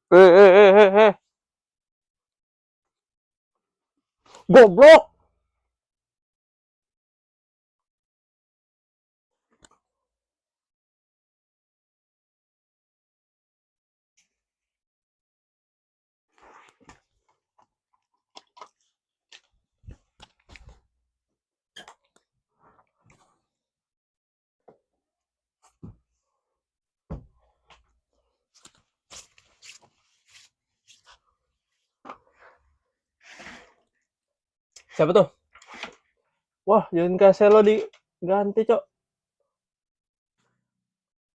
Eh. Goblok. Siapa tuh? Wah, John Cancelo diganti, Cok.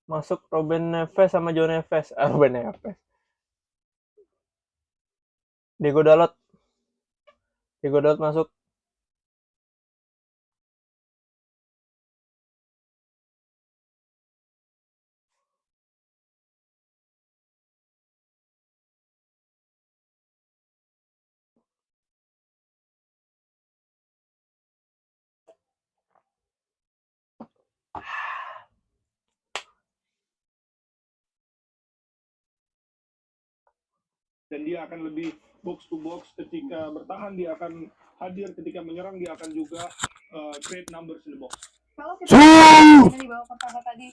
Masuk Ruben Neves sama John Neves. Ruben Neves. Diego Dalot masuk. Dan dia akan lebih box to box ketika bertahan, dia akan hadir, ketika menyerang dia akan juga create numbers in the box. Kalau kita lihat di babak pertama tadi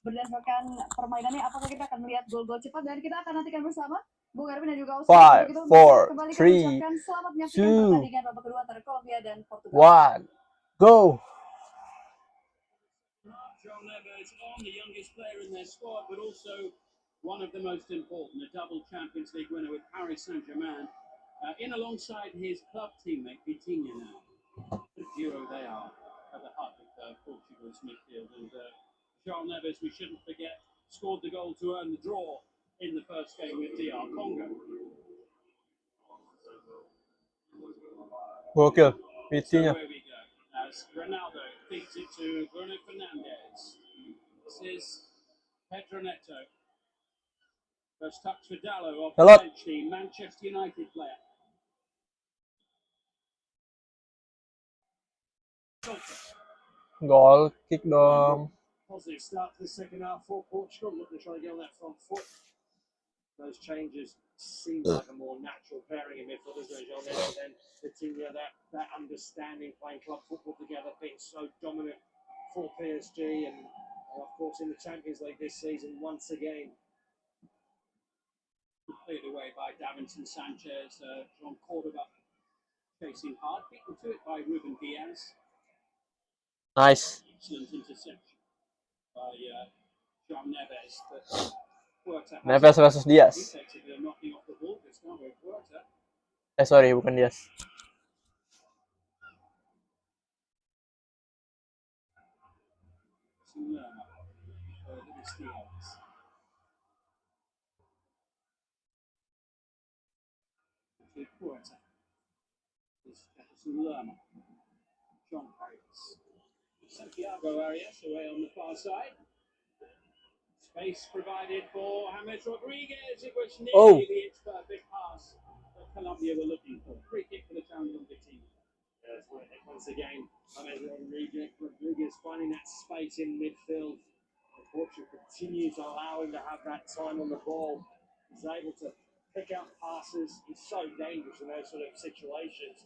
berdasarkan permainannya, apakah kita akan melihat gol-gol cepat, dan kita akan nantikan bersama Bung Erwin dan juga Oscar. 5, 4, 3, selamat menyaksikan pertandingan babak kedua antara Kolombia dan Portugal. 1, go. João Neves on, the youngest player in their squad, but also one of the most important, a double Champions League winner with Paris Saint-Germain, in alongside his club teammate Vitinha now. The duo they are at the heart of Portugal's midfield, and João Neves, we shouldn't forget, scored the goal to earn the draw in the first game with DR Congo. Gokil. So Vitinha. where we go, as Ronaldo feeds it to Bruno Fernandes. This is Pedro Neto. First touch for Dallo off the Dalot. bench, the Manchester United player. Gol kick dong. Positive start to the second half for Portugal. Looking to try to get on that front foot. Those changes seem like a more natural pairing in midfield, doesn't it, John? And then Vitinha, that understanding, playing club football together, being so dominant for PSG, and of course in the Champions League this season once again. Cleared away by Davinson Sanchez, John Cordoba chasing hard, beaten to it by Ruben Diaz. Nice. Excellent interception by João Neves. But KUOTA has Neves versus Diaz. effectively knocking off the ball. Gustavo KUOTA. Sorry, bukan Diaz. Sulema. Luis Diaz. To KUOTA. Sulema. John Paris. Santiago Arias away on the far side. Space provided for James Rodriguez. It was nearly the perfect pass that Colombia were looking for. Free kick for the Challenger team. Yes, once again, James Rodriguez finding that space in midfield. Portugal continues to allow him to have that time on the ball. He's able to pick out passes. He's so dangerous in those sort of situations.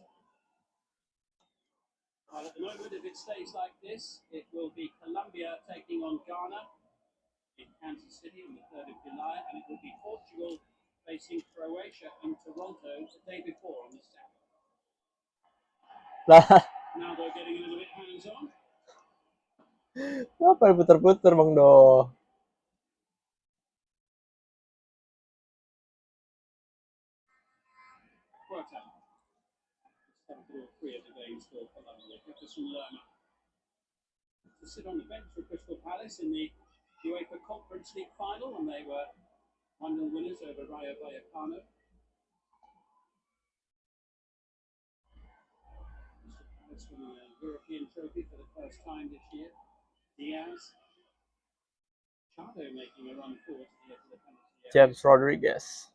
Well, at the moment, if it stays like this, it will be Colombia taking on Ghana in Kansas City on the 3rd of July, and it will be Portugal facing Croatia in Toronto the day before on the 7th. Now they're getting a little bit hands-on. Apa puter-puter Bang Do? KUOTA. 7-3 of the games for Colombia. Sulema to sit on the bench for Crystal Palace in the UEFA Conference League final when they were 1-0 winners over Rayo Vallecano. Palace winning a European trophy for the first time this year. Diaz. Chado making a run forward to the edge of the penalty area. James Rodriguez.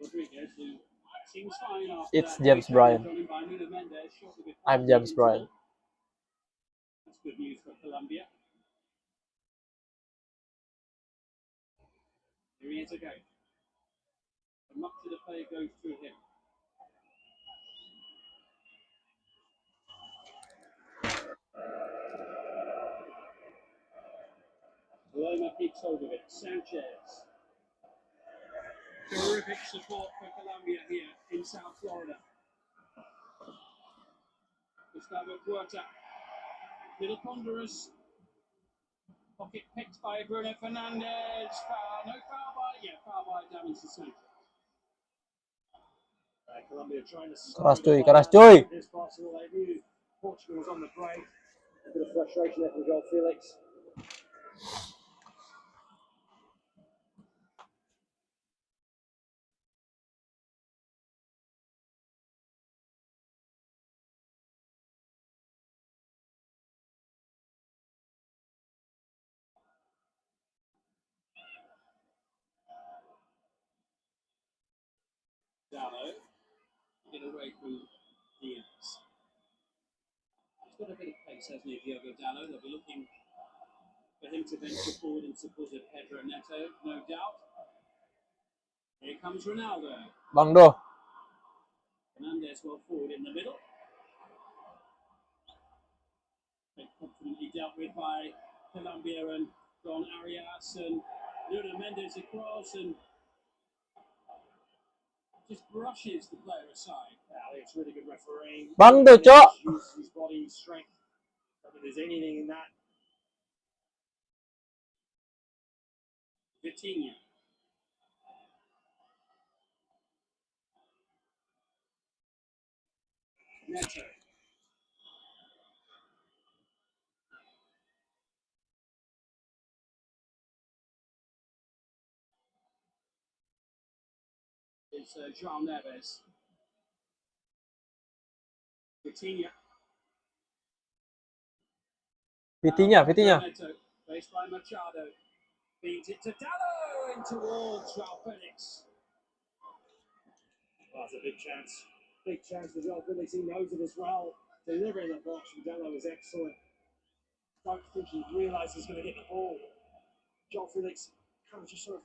Rodriguez, who seems fine after It's that James Bryan. on him by Nuno Mendes, shortly before I'm James Bryan. That's good news for Colombia. Here he is again. And much of the play goes through him. Loma keeps hold of it. Sanchez. Terrific support for Colombia here in South Florida. Gustavo KUOTA. Little ponderous. Pocket picked by Bruno Fernandes. Foul. No foul by. Yeah, foul by damage to Sanchez. Colombia trying to Keras cuy. this possible. They knew Portugal was on the break. A bit of frustration there from Joel Felix. Dallo. Get away from Diaz. He's got a bit of pace, hasn't he, Diogo Dallo? They'll be looking for him to venture forward in support of Pedro Neto, no doubt. Here comes Ronaldo. Bang Do. Fernandes well forward in the middle. Confidently dealt with by Colombia and Don Arias and Nuno Mendes across and just brushes the player aside. I think it's really good refereeing. Bang Do, Cok. Uses his body strength. I don't think there's anything in that. Vitinha. Neto. It's João Neves. Vitinha. Vitinha. Neto. Faced by Machado. Feeds it to Dallo and towards João Felix. Oh, it's a big chance. Big chance for Joel Felix. He knows it as well. Delivering the box from Dallo is excellent. Don't think he realised he's going to get the ball. Joel Felix kind of just sort of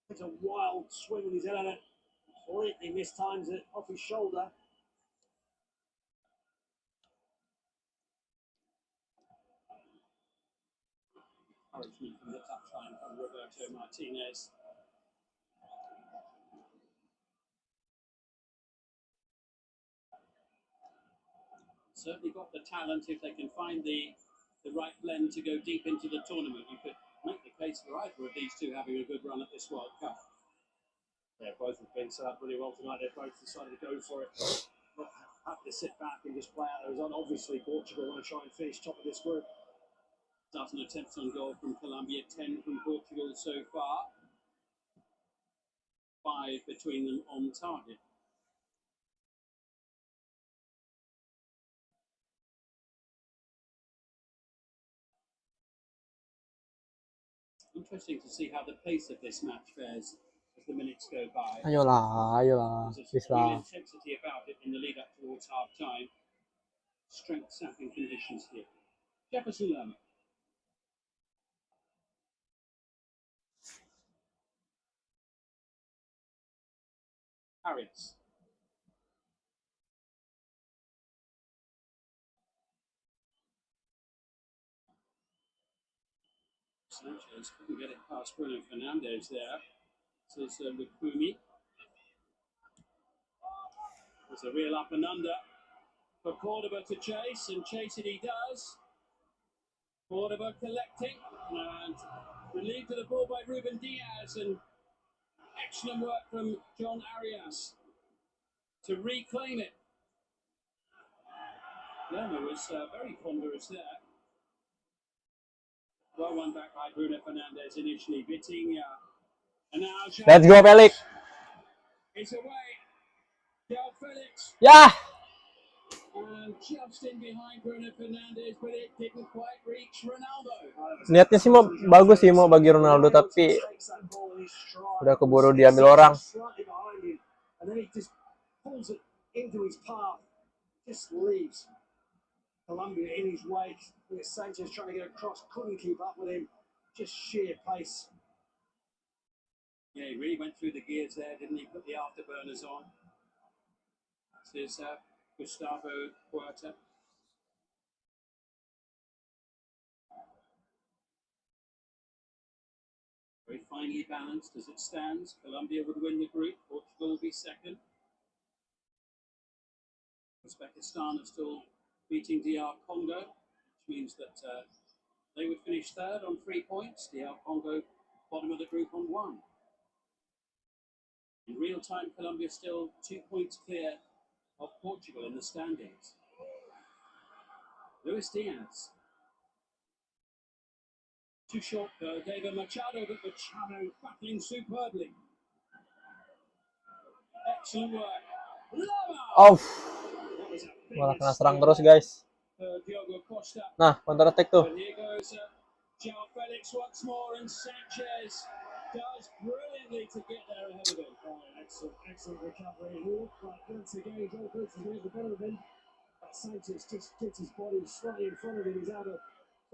takes a wild swing with his head at it. Completely mistimes it off his shoulder. Encouragement from the touchline from Roberto Martinez. Certainly got the talent if they can find the right blend to go deep into the tournament. You could make the case for either of these two having a good run at this World Cup. Yeah, both have been set up really well tonight. They've both decided to go for it. Not happy to sit back and just play out the result. Obviously, Portugal want to try and finish top of this group. 12 attempts on goal from Colombia, 10 from Portugal so far. 5 between them on target. Interesting to see how the pace of this match fares as the minutes go by. Ayolah. There's Please real lah. intensity about it in the lead up towards half time. Strength sapping conditions here. Jefferson Lerma. Arias. Sanchez couldn't get it past Bruno Fernandes there. This is Lukumi. There's a real up and under for Cordoba to chase, and chase it he does. Cordoba collecting and relieved of the ball by Ruben Diaz, and excellent work from John Arias to reclaim it. Lerma was very ponderous there. Well won back by Bruno Fernandes initially. Vitinha. And now Let's go, Felix. It's away. João Felix. Ya. And just in behind Bruno Fernandes, but it didn't quite reach Ronaldo. Niatnya sih mau bagus sih mau bagi Ronaldo, tapi udah keburu diambil orang. And then he just pulls it into his path, just leaves Colombia in his wake. Sanchez trying to get across, couldn't keep up with him. Just sheer pace Yeah, he really went through the gears there, didn't he? Put the afterburners on. This is Gustavo KUOTA. Very finely balanced as it stands. Colombia would win the group. Portugal will be second. Uzbekistan are still beating DR Congo, which means that they would finish third on 3 points. DR Congo bottom of the group on 1. In real time, Colombia still 2 points clear of Portugal in the standings. Luis Diaz. Too short though. David Machado, but Machado battling superbly. Excellent work. Oh, That was a big malah kena mistake serang terus guys. Diogo Costa. Nah, counter attack tuh. But here goes João Felix once more, and Sanchez does brilliantly to get there ahead of him. Oh, excellent recovery. But once again, Joe Felix is near the bottom of him. But Sanchez just gets his body slightly in front of him. He's out of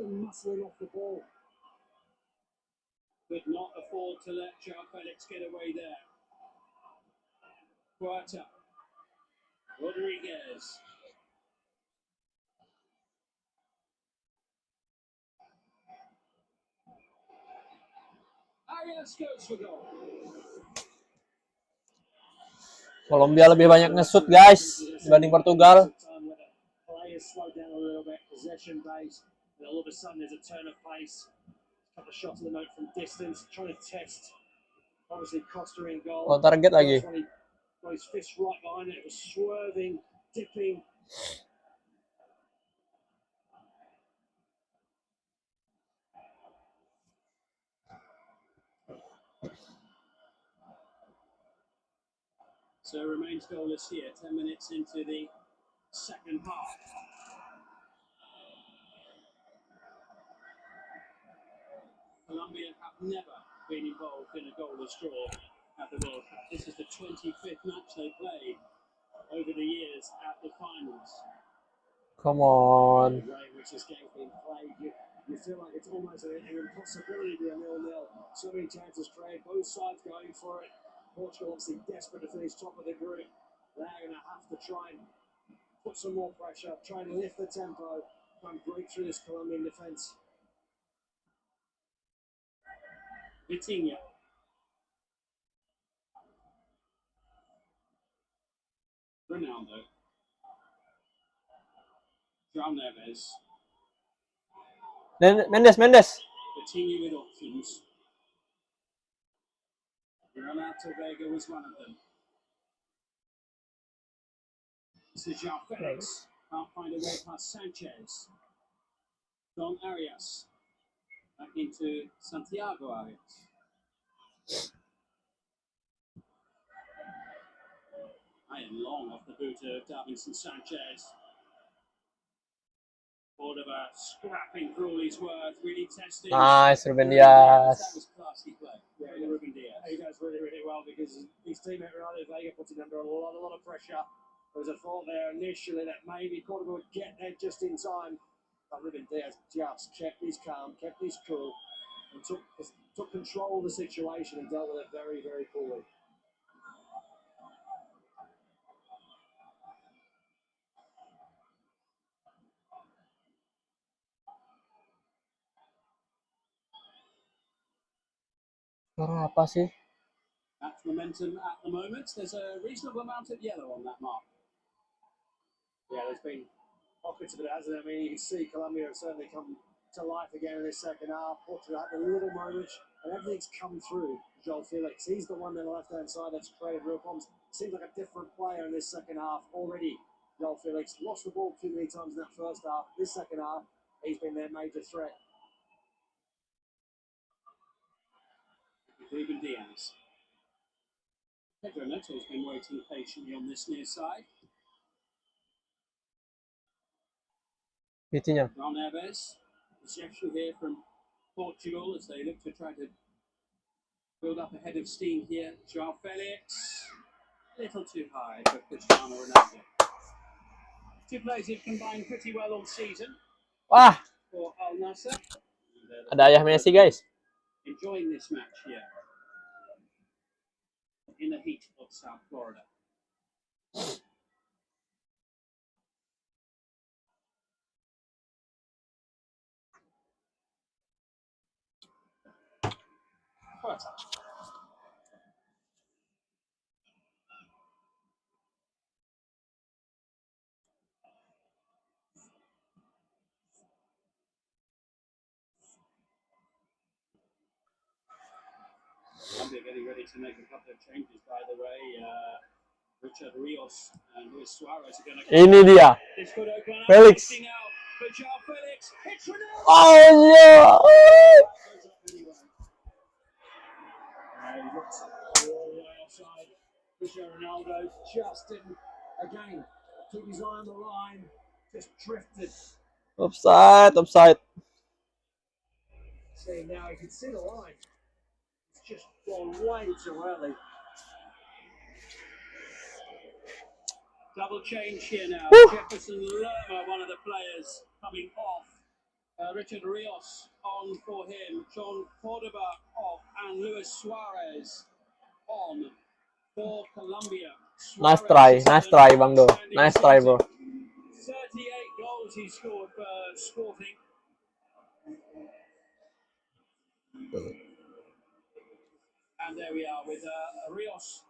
muscling off the ball. Could not afford to let João Felix get away there. KUOTA. Rodriguez. Arias goes for goal. Kolombia lebih banyak nge-shoot guys dibanding Portugal. Players slow down a little bit, possession based, and all of a sudden there's a turn of pace. A couple of shots of the note from distance, trying to test. Obviously Costa in goal. Oh, target lagi. Got his fist right behind it. It was swerving, dipping. So remains goalless here, 10 minutes into the second half. Colombia have never been involved in a goalless draw at the World Cup. This is the 25th match they played over the years at the finals. Come on. The way in which this game's been played, you feel like it's almost an impossibility to be a 0-0. So many chances created, both sides going for it. Portugal obviously desperate to finish top of the group. They're going to have to try and put some more pressure, try and lift the tempo, try and break through this Colombian defence. Vitinha. Ronaldo. João Neves. Mendes. Vitinha with options. Renato Vega was one of them. This is João Felix. Can't find a way past Sanchez. Don Arias. Back into Santiago Arias. Iron long off the boot of Davinson Sanchez. Córdoba scrapping for all he's worth, really testing. Nice, Ruben That Diaz. was classy play. Yeah, Ruben Diaz. He does really, really well because his teammate Renato Vega puts him under a lot of pressure. There was a thought there initially that maybe Córdoba would get there just in time. But Ruben Diaz just kept his calm, kept his cool, and took control of the situation and dealt with it very, very coolly. Apa sih? That's momentum at the moment. There's a reasonable amount of yellow on that mark. Yeah, there's been pockets of it, hasn't there? I mean, you can see Colombia have certainly come to life again in this second half. Portugal had a little moment, and everything's come through. João Felix, he's the one on the left-hand side that's created real problems. Seems like a different player in this second half already. João Felix lost the ball too many times in that first half. This second half, he's been their major threat. Ruben Diaz. Pedro Neto's been waiting patiently on this near side. Vitinha. João Neves. The gesture here from Portugal as they look to try to build up a head of steam here. João Felix. A little too high for Cristiano Ronaldo. Two players who've combined pretty well all season Wah, for Al Nassr. ada ayah Messi guys. Enjoying this match here. in the heat of South Florida. KUOTA. Colombia getting ready to make a couple of changes, by the way. Richard Rios and Luis Suarez are going to. Ini dia. This could open up. Felix. For João Felix. It's Ronaldo. Oh yeah. Goes up anyway. He looks all the way offside. Cristiano Ronaldo just didn't, again, keep his eye on the line, just drifted. Offside. See, now you can see the line. It's just gone way too early. Double change here now. Woo. Jefferson Lerma, one of the players, coming off. Richard Rios on for him. John Cordoba off. And Luis Suarez on for Colombia. Nice try, Bang Do. Nice try, bro. 38 goals he scored for Sporting. And there we are with Rios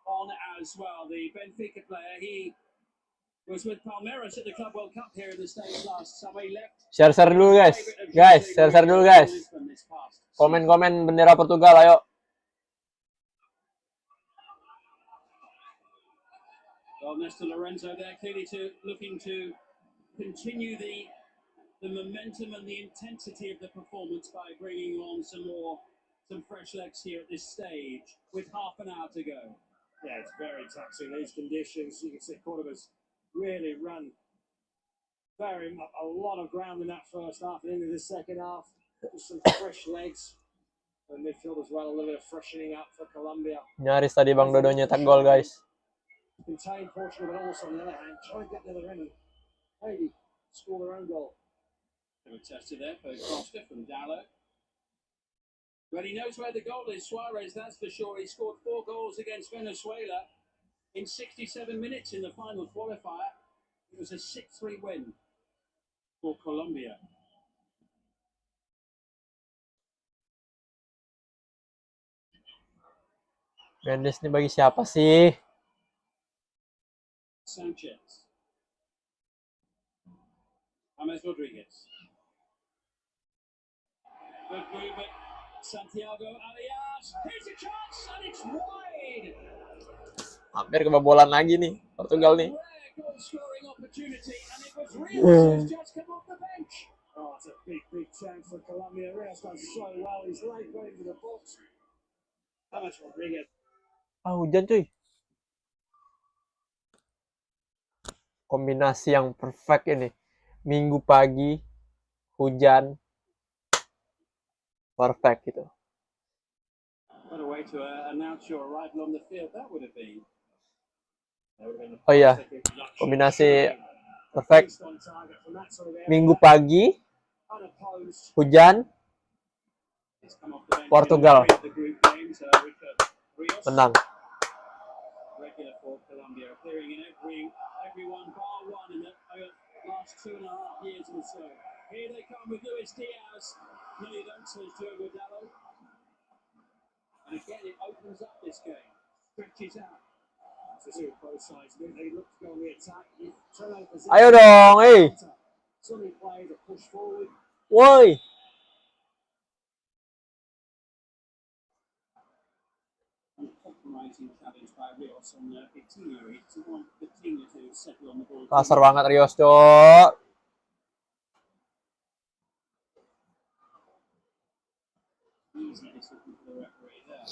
on as well, the Benfica player. He was with Palmeiras at the Club World Cup here in the States last summer. He left. Share dulu guys. Share dulu guys. Komen bendera Portugal, ayo. Well, Nestor Lorenzo there clearly looking to continue the momentum and the intensity of the performance by bringing on some fresh legs here at this stage with half an hour to go. Yeah, it's very taxing these conditions. You can see Cordoba's really run a lot of ground in that first half and into the second half. Just some fresh legs. And midfield as well, a little bit of freshening up for Colombia. Nyaris tadi Bang Dodo nyetak gol, guys. Contain Portugal, but also on the other hand, try and get the other end and maybe score their own goal. They were tested there for Costa from Dallo. Well, he knows where the goal is, Suarez, that's for sure. He scored 4 goals against Venezuela in 67 minutes in the final qualifier. It was a 6-3 win for Colombia. Mendes ini bagi siapa sih? Sanchez. James Rodriguez. Good movement. Santiago Alias. Here's a chance and it's wide. Hampir kebobolan lagi nih Portugal nih. Goal scoring opportunity and it was Rios who's just come off the bench. Oh, it's a big chance for Colombia. Rios done so well. He's late going to the box. James Rodriguez. Hujan cuy. Kombinasi yang perfect ini. Minggu pagi, hujan, perfect gitu. What a way to announce your arrival on the field that would have been. Oh iya, kombinasi perfect. Minggu pagi, hujan, Portugal menang. Regular for Colombia, appearing in everyone bar one in the last 2.5 years or so. Here they come with Luis Diaz. No, you don't, says Diogo Dallo. And again, it opens up this game, stretches out. Both sides, they look to go on the attack. Ayo dong, Suddenly plays a push forward. Woi. Compromising challenge by Rios on Coutinho. He wants Coutinho to settle on the ball. Kasar banget Rios, Cok. Easy decision for the referee there.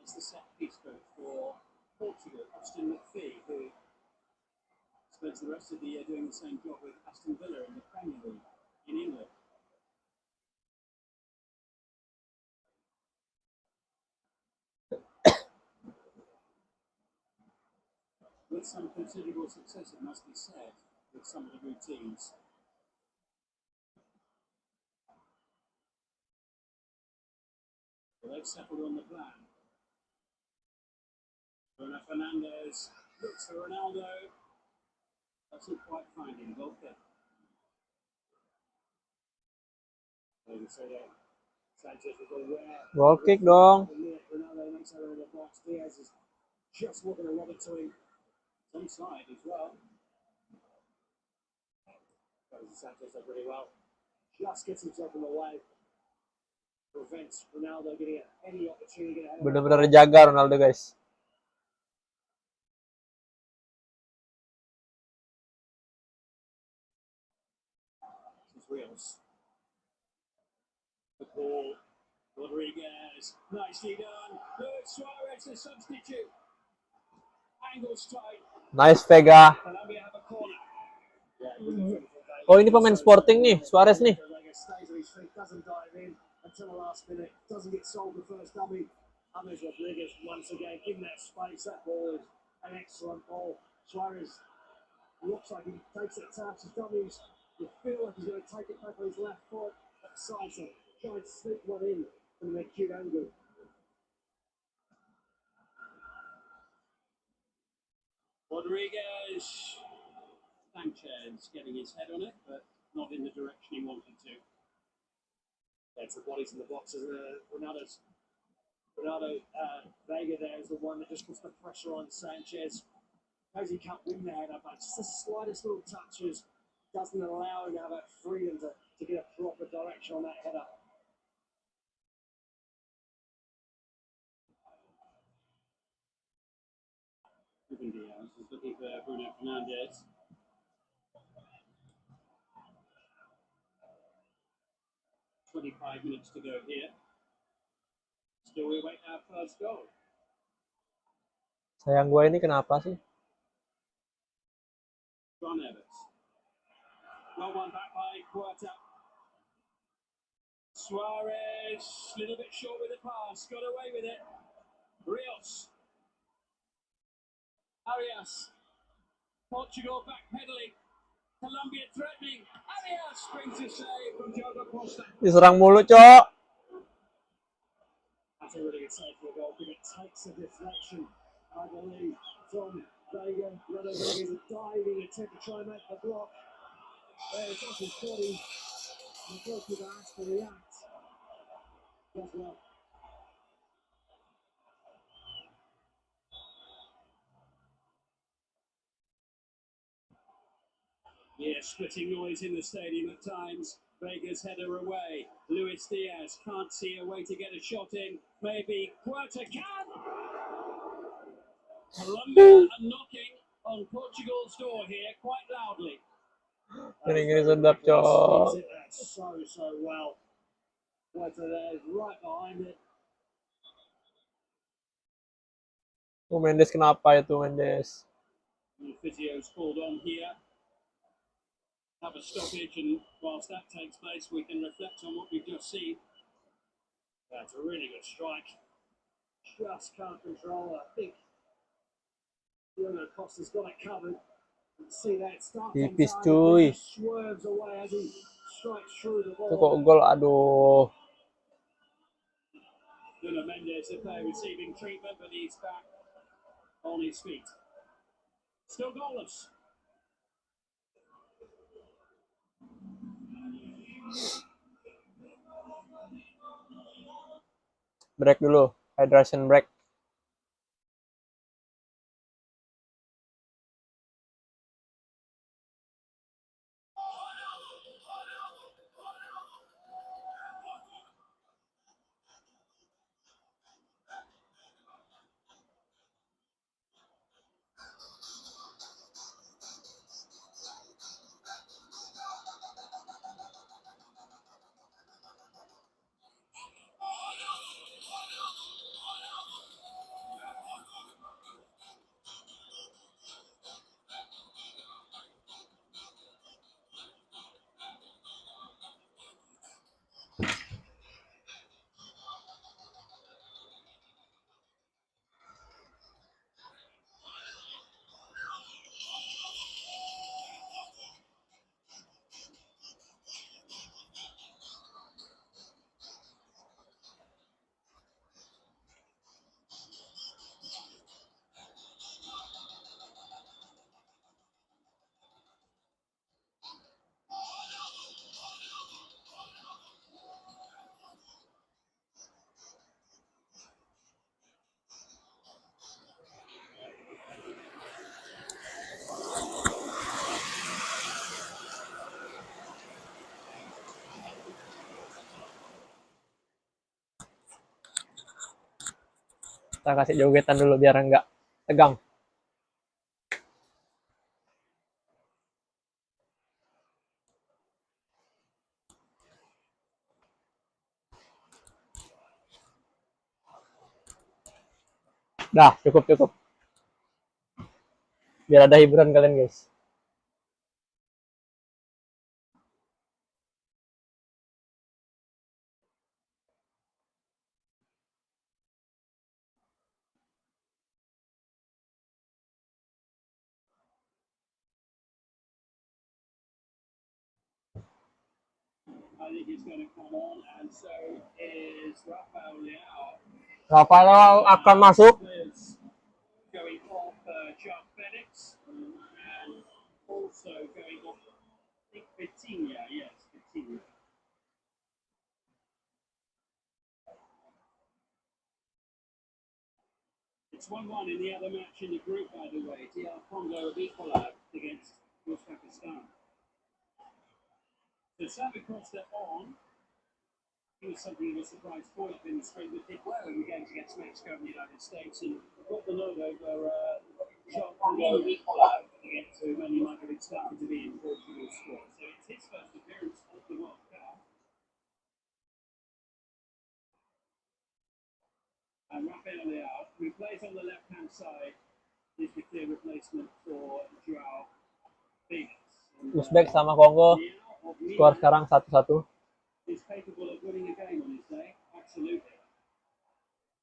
It's the set piece coach for Portugal, Austin McPhee, who spends the rest of the year doing the same job with Aston Villa in the Premier League in England. With some considerable success, it must be said, with some of the routines. Well, they've settled on the plan. Bruno Fernandes looks for Ronaldo. Doesn't quite find him. Volker. Sanchez was aware. Goal kick dong. Ronaldo makes out of the box. Diaz is just walking a lob it to him. Onside as well. Sanchez does really well. Just gets himself in the way. Prevents Ronaldo getting any opportunity to get ahead of him. Bener-bener jaga Ronaldo guys. Reels. The ball. Rodriguez. Nicely done. Luis Suarez, a substitute. Angles tight. Nice Vega. Colombia have a corner. Oh ini pemain Sporting nih, Suarez nih. Stays on his feet, doesn't dive in until the last minute. Doesn't get sold the first dummy. James Rodriguez once again in that space. That ball is an excellent ball. Suarez looks like he takes it touch. His dummies. You feel like he's going to take it back on his left foot. At the side, so try and sneak one in from the cute angle. Rodriguez. Sanchez getting his head on it, but not in the direction he wanted to. That's the bodies in the box, isn't it? Ronaldo, Vega there is the one that just puts the pressure on Sanchez. Knows he can't win the header, but just the slightest little touches doesn't allow him to have that freedom to get a proper direction on that header. Ruben Diaz is looking for Bruno Fernandes. "25 minutes to go here. Still we wait our first goal." Sayang gue ini kenapa sih? John Evans. Well one back by KUOTA. Suarez, little bit short with the pass, got away with it. Rios. Arias. Portugal backpedaling. Colombia threatening. Arias brings a save from Diogo Costa. Diserang mulu, Cok. That's a really good save for a goal. It takes a deflection, I believe, from Vega. Rodriguez is diving attempt to try and make the block. It's off his body. The goalkeeper has to react. Does well. Yeah, splitting noise in the stadium at times. Vega's header away. Luis Diaz can't see a way to get a shot in. Maybe KUOTA can. Colombia are knocking on Portugal's door here quite loudly. Gini-gini sedap, Cok. So well. KUOTA there is right behind it. Oh, Mendes kenapa itu Mendes? The physio's called on here. Have a stoppage, and whilst that takes place, we can reflect on what we've just seen. That's a really good strike. Just can't control it. I think Diogo Costa's got it covered. You can see that start on Tipis, target. cuy. He just swerves away as he strikes through the Itu ball. kok gol, aduh. Nuno Mendes, the player receiving treatment, but he's back on his feet. Still goalless. Break dulu, hydration break. Kita kasih jogetan dulu biar enggak tegang. Dah, cukup. Biar ada hiburan kalian, guys. I think it's going to come on, and so is Rafael Leao. Rafael akan masuk. Players going off João Felix, and also going off, I think, Vitinha. Yes, Vitinha. It's 1-1 in the other match in the group, by the way. DR Congo have equalised against Uzbekistan. So Xavi Costa on. He was something of a surprise point in the spring, but did well in the games against Mexico and the United States, and got the logo for Jean Congo equalised against who many might have expected to be in Portugal's squad. So it's his first appearance at the World Cup. And Rafael Leao, who plays on the left-hand side, is the clear replacement for João Felix. Uzbek sama Kongo. Skor sekarang 1-1. Is capable of winning a game on his day, absolutely.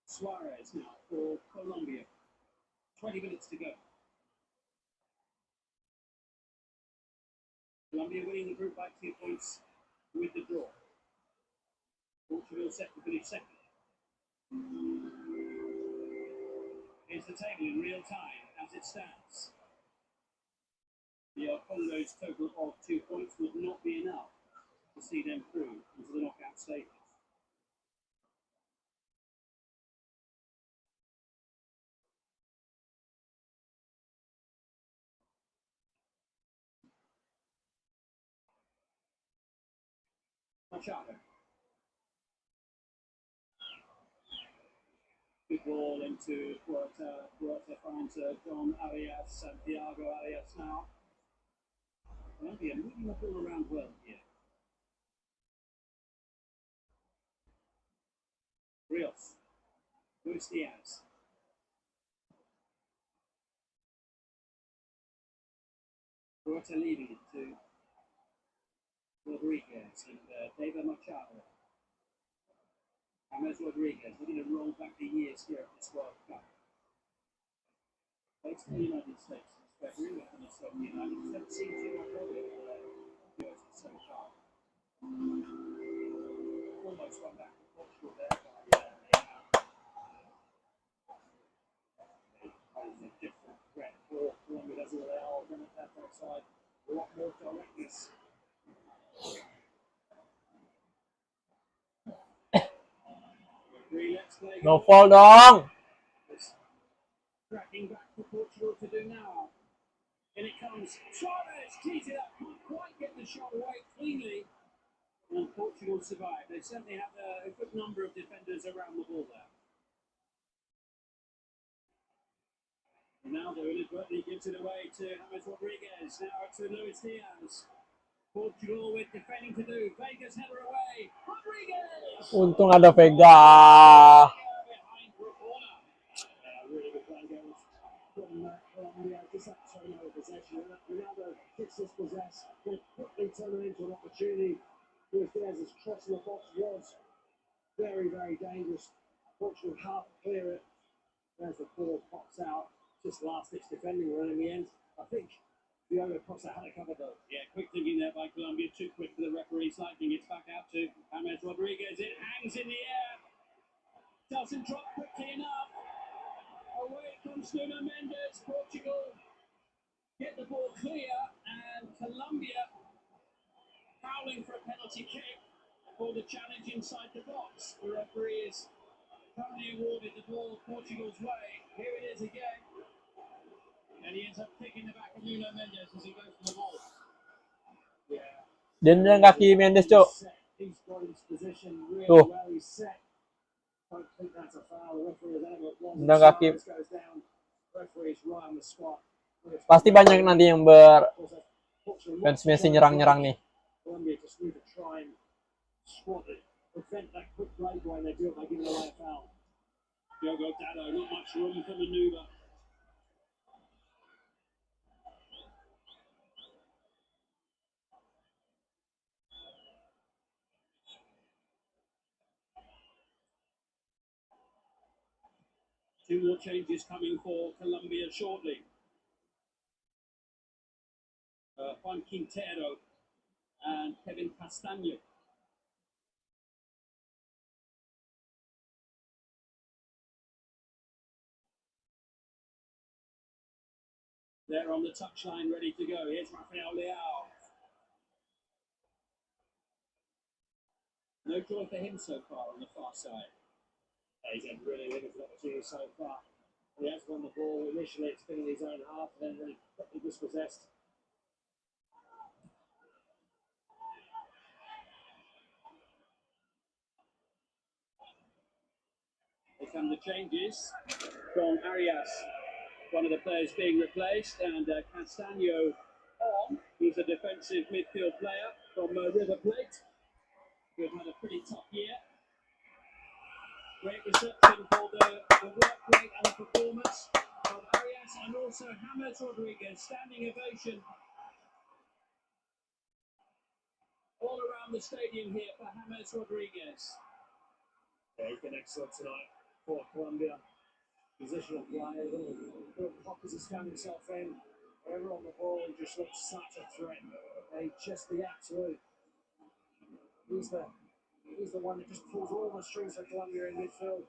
Suarez now for Colombia. 20 minutes to go. Colombia winning the group by 2 points with the draw. Portugal set to finish second. Here's the table in real time as it stands. The Congo's total of 2 points would not be enough to see them through into the knockout stages. Machado. Good ball into KUOTA. KUOTA finds Don Arias, Santiago Arias now. Colombia moving the ball around well here. Rios. Luis Diaz. KUOTA leaving it to Rodriguez and David Machado. James Rodriguez looking to roll back the years here at this World Cup. Played for the United States since February, with Minnesota United. He's never seen too much of it so far. Almost went back to Portugal there by a different threat for Colombia. Doesn't really all run at that outside. A lot more directness. No foul dong. Tracking back for Portugal to do now. In it comes. Suarez tees it up. Can't quite get the shot away cleanly. And Portugal survived. They certainly have a good number of defenders around the ball there. Ronaldo inadvertently gives it away to James Rodriguez. Now to Luis Diaz. Portugal with defending to do. Vega's header away. Rodriguez! Untung ada Vega. Behind Rapona. Really good play goes from Colombia. Just that turn over possession. Ronaldo gets this possess. Then quickly turn it into an opportunity. Luis Diaz's cross in the box was very, very dangerous. Portugal can't clear it. There's the ball, pops out. Just last-ditch defending run in the end. I think Diogo Costa had it covered though. Yeah, quick thinking there by Colombia. Too quick for the referee's liking. It's back out to James Rodriguez. It hangs in the air. Doesn't drop quickly enough. Away comes Nuno Mendes. Portugal get the ball clear, and Colombia fouling for a penalty kick for the challenge inside the box. The referee is currently awarded the ball Portugal's way. Here it is again. And he ends up kicking the back of Nuno Mendes as he goes for the ball. Yeah. Dia nendang kaki Mendes, Cok. He's got his position really Tuh. well. He's set. Don't think that's a foul. The referee has had it. Tendang kaki. Suarez goes down. Referee is right on the spot. Pasti banyak nanti yang fans Messi nyerang-nyerang nih. Colombia just need to try and squat it, prevent that quick break when they do it by giving away a foul. Diogo Dado, not much room for manoeuvre. Two more changes coming for Colombia shortly. Juan Quintero and Kevin Castaño. They're on the touchline, ready to go. Here's Rafael Leao. No joy for him so far on the far side. He's had really limited opportunities so far. He has won the ball. Initially, it's been in his own half, and then really quickly dispossessed. Here come the changes. From Arias, one of the players being replaced, and Castaño on, who's a defensive midfield player from River Plate, who have had a pretty tough year. Great reception for the work rate and the performance of Arias, and also James Rodriguez. Standing ovation all around the stadium here for James Rodriguez. Yeah, he's been excellent tonight for Colombia. Positional play, little pockets he's found himself in. Wherever on the ball, he just looks such a threat. Just the absolute. He's the one that just pulls all the strings for Colombia in midfield.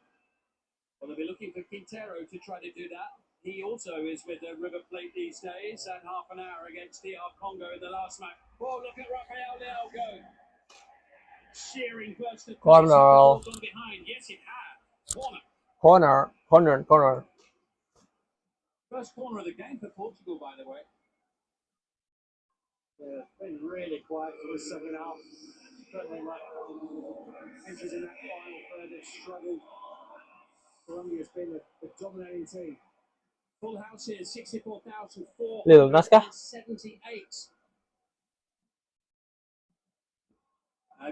Well, they'll be looking for Quintero to try to do that. He also is with River Plate these days, and half an hour against DR Congo in the last match. Oh, look at Rafael Leao go. Shearing burst of Corner. gone behind. Yes, it had. Corner. First corner of the game for Portugal, by the way. Yeah, been really quiet for the second half. Certainly, like entries in that final third, they've struggled. Colombia's been the dominating team. Full house here, 64,478. Lil Nas kah?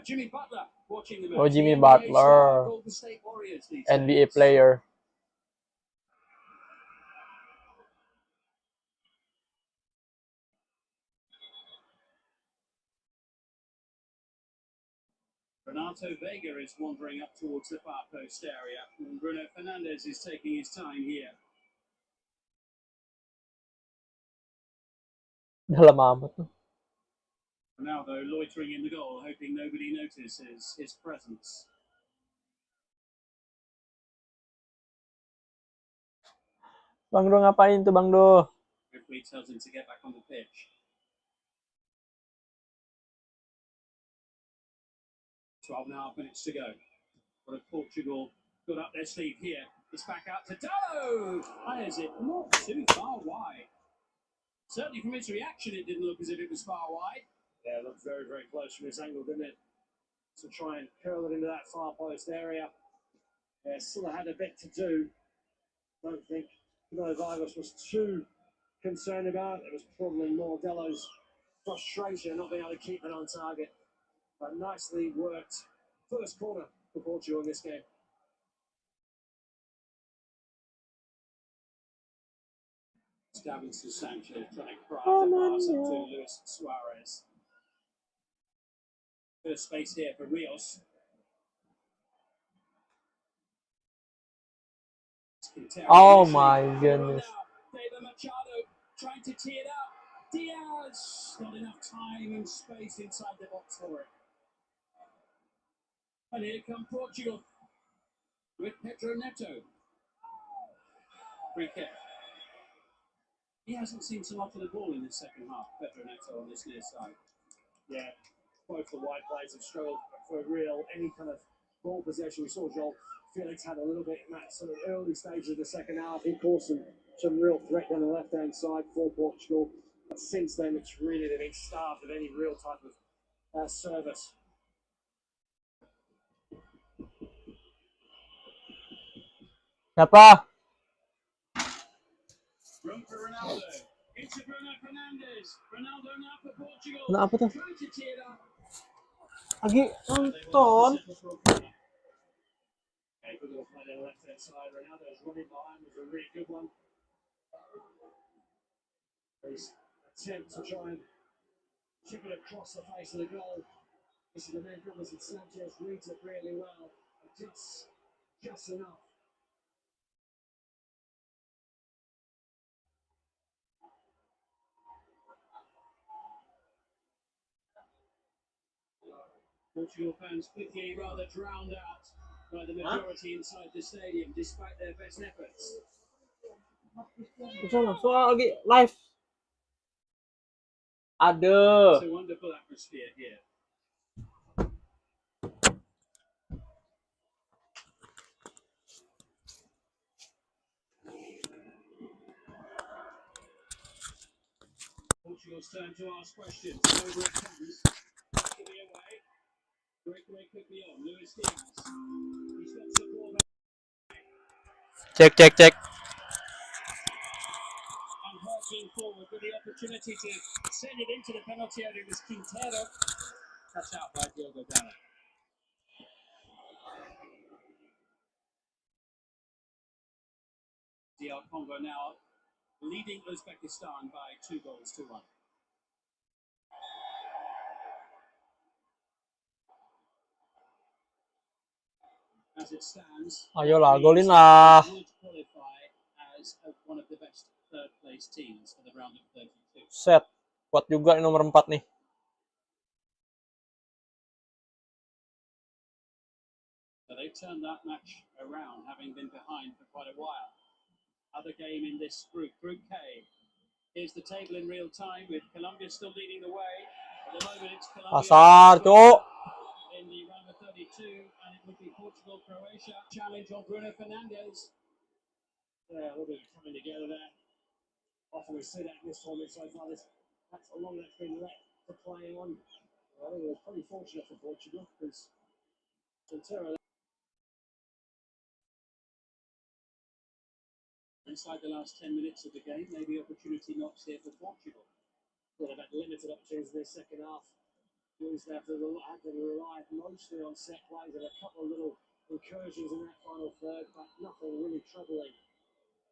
Jimmy Butler watching the match. Oh, Jimmy The NBA Butler. star, Golden State Warriors these NBA days. player. Renato Vega is wandering up towards the far post area, and Bruno Fernandes is taking his time here. Dalam amat tuh. Ronaldo loitering in the goal, hoping nobody notices his presence. Bang Do ngapain tuh Bang Do? Referee tells him to get back on the pitch. 12.5 minutes to go. What have Portugal got up their sleeve here? It's back out to Dallo. Fires it not too far wide. Certainly from his reaction, it didn't look as if it was far wide. Yeah, it looked very, very close from this angle, didn't it? To try and curl it into that far post area. Yeah, still had a bit to do. Don't think Vargas was too concerned about it. It was probably more Dello's frustration not being able to keep it on target. But nicely worked first corner for Portugal in this game. Davinson Sanchez trying to craft a pass up to Luis Suarez. Bit of space here for Rios. Oh my goodness. David Machado trying to tee it up. Diaz, not enough time and space inside the box for it. And here come Portugal with Pedro Neto. Free kick. He hasn't seen so much of the ball in the second half, Pedro Neto on this near side. Yeah, both the wide players have struggled for real any kind of ball possession. We saw Joel Felix had a little bit in that sort of early stage of the second half. He caused some real threat on the left-hand side for Portugal. But since then, it's really they've been starved of any real type of service. Siapa? Room for Ronaldo. Into Bruno Fernandes. Ronaldo now for Portugal. Kenapa tuh? Trying to tee it up. Lagi nonton. Settle for a corner. Okay, good little play down the left-hand side. Ronaldo's running behind was a really good one. His attempt to try and chip it across the face of the goal. This is the man Robinson Sanchez reads it really well. Just enough. Portugal fans quickly rather drowned out by the majority inside the stadium, despite their best efforts. Soal lagi live. Ada. It's a wonderful atmosphere here. Portugal's turn to ask questions. Over it comes. Quickly away. Breakaway quickly on. Luis Diaz. He's got support. Cek. And working forward with the opportunity to send it into the penalty area was Quintero. Cut out by Diogo Dalot. DR Congo now leading Uzbekistan by 2-1. As it stands, Ayolah, golin lah. would qualify as one of the best third-place teams for the round of 32. Set. Kuat juga nih nomor 4 nih. So they turned that match around, having been behind for quite a while. Other game in this group, Group K. Here's the table in real time with Colombia still leading the way. At the moment, it's Colombia Pasar, cuk. in the round of 32, and it would be Portugal-Croatia. Challenge on Bruno Fernandes. Yeah, a little bit of coming together there. Often we see that in this tournament so far. That's how long that's been let to play on. I think it was pretty fortunate for Portugal because Quintero. Inside the last 10 minutes of the game, maybe opportunity knocks here for Portugal. Well, they've had limited opportunities in their second half. Blues have to rely mostly on set plays and a couple of little incursions in that final third, but nothing really troubling.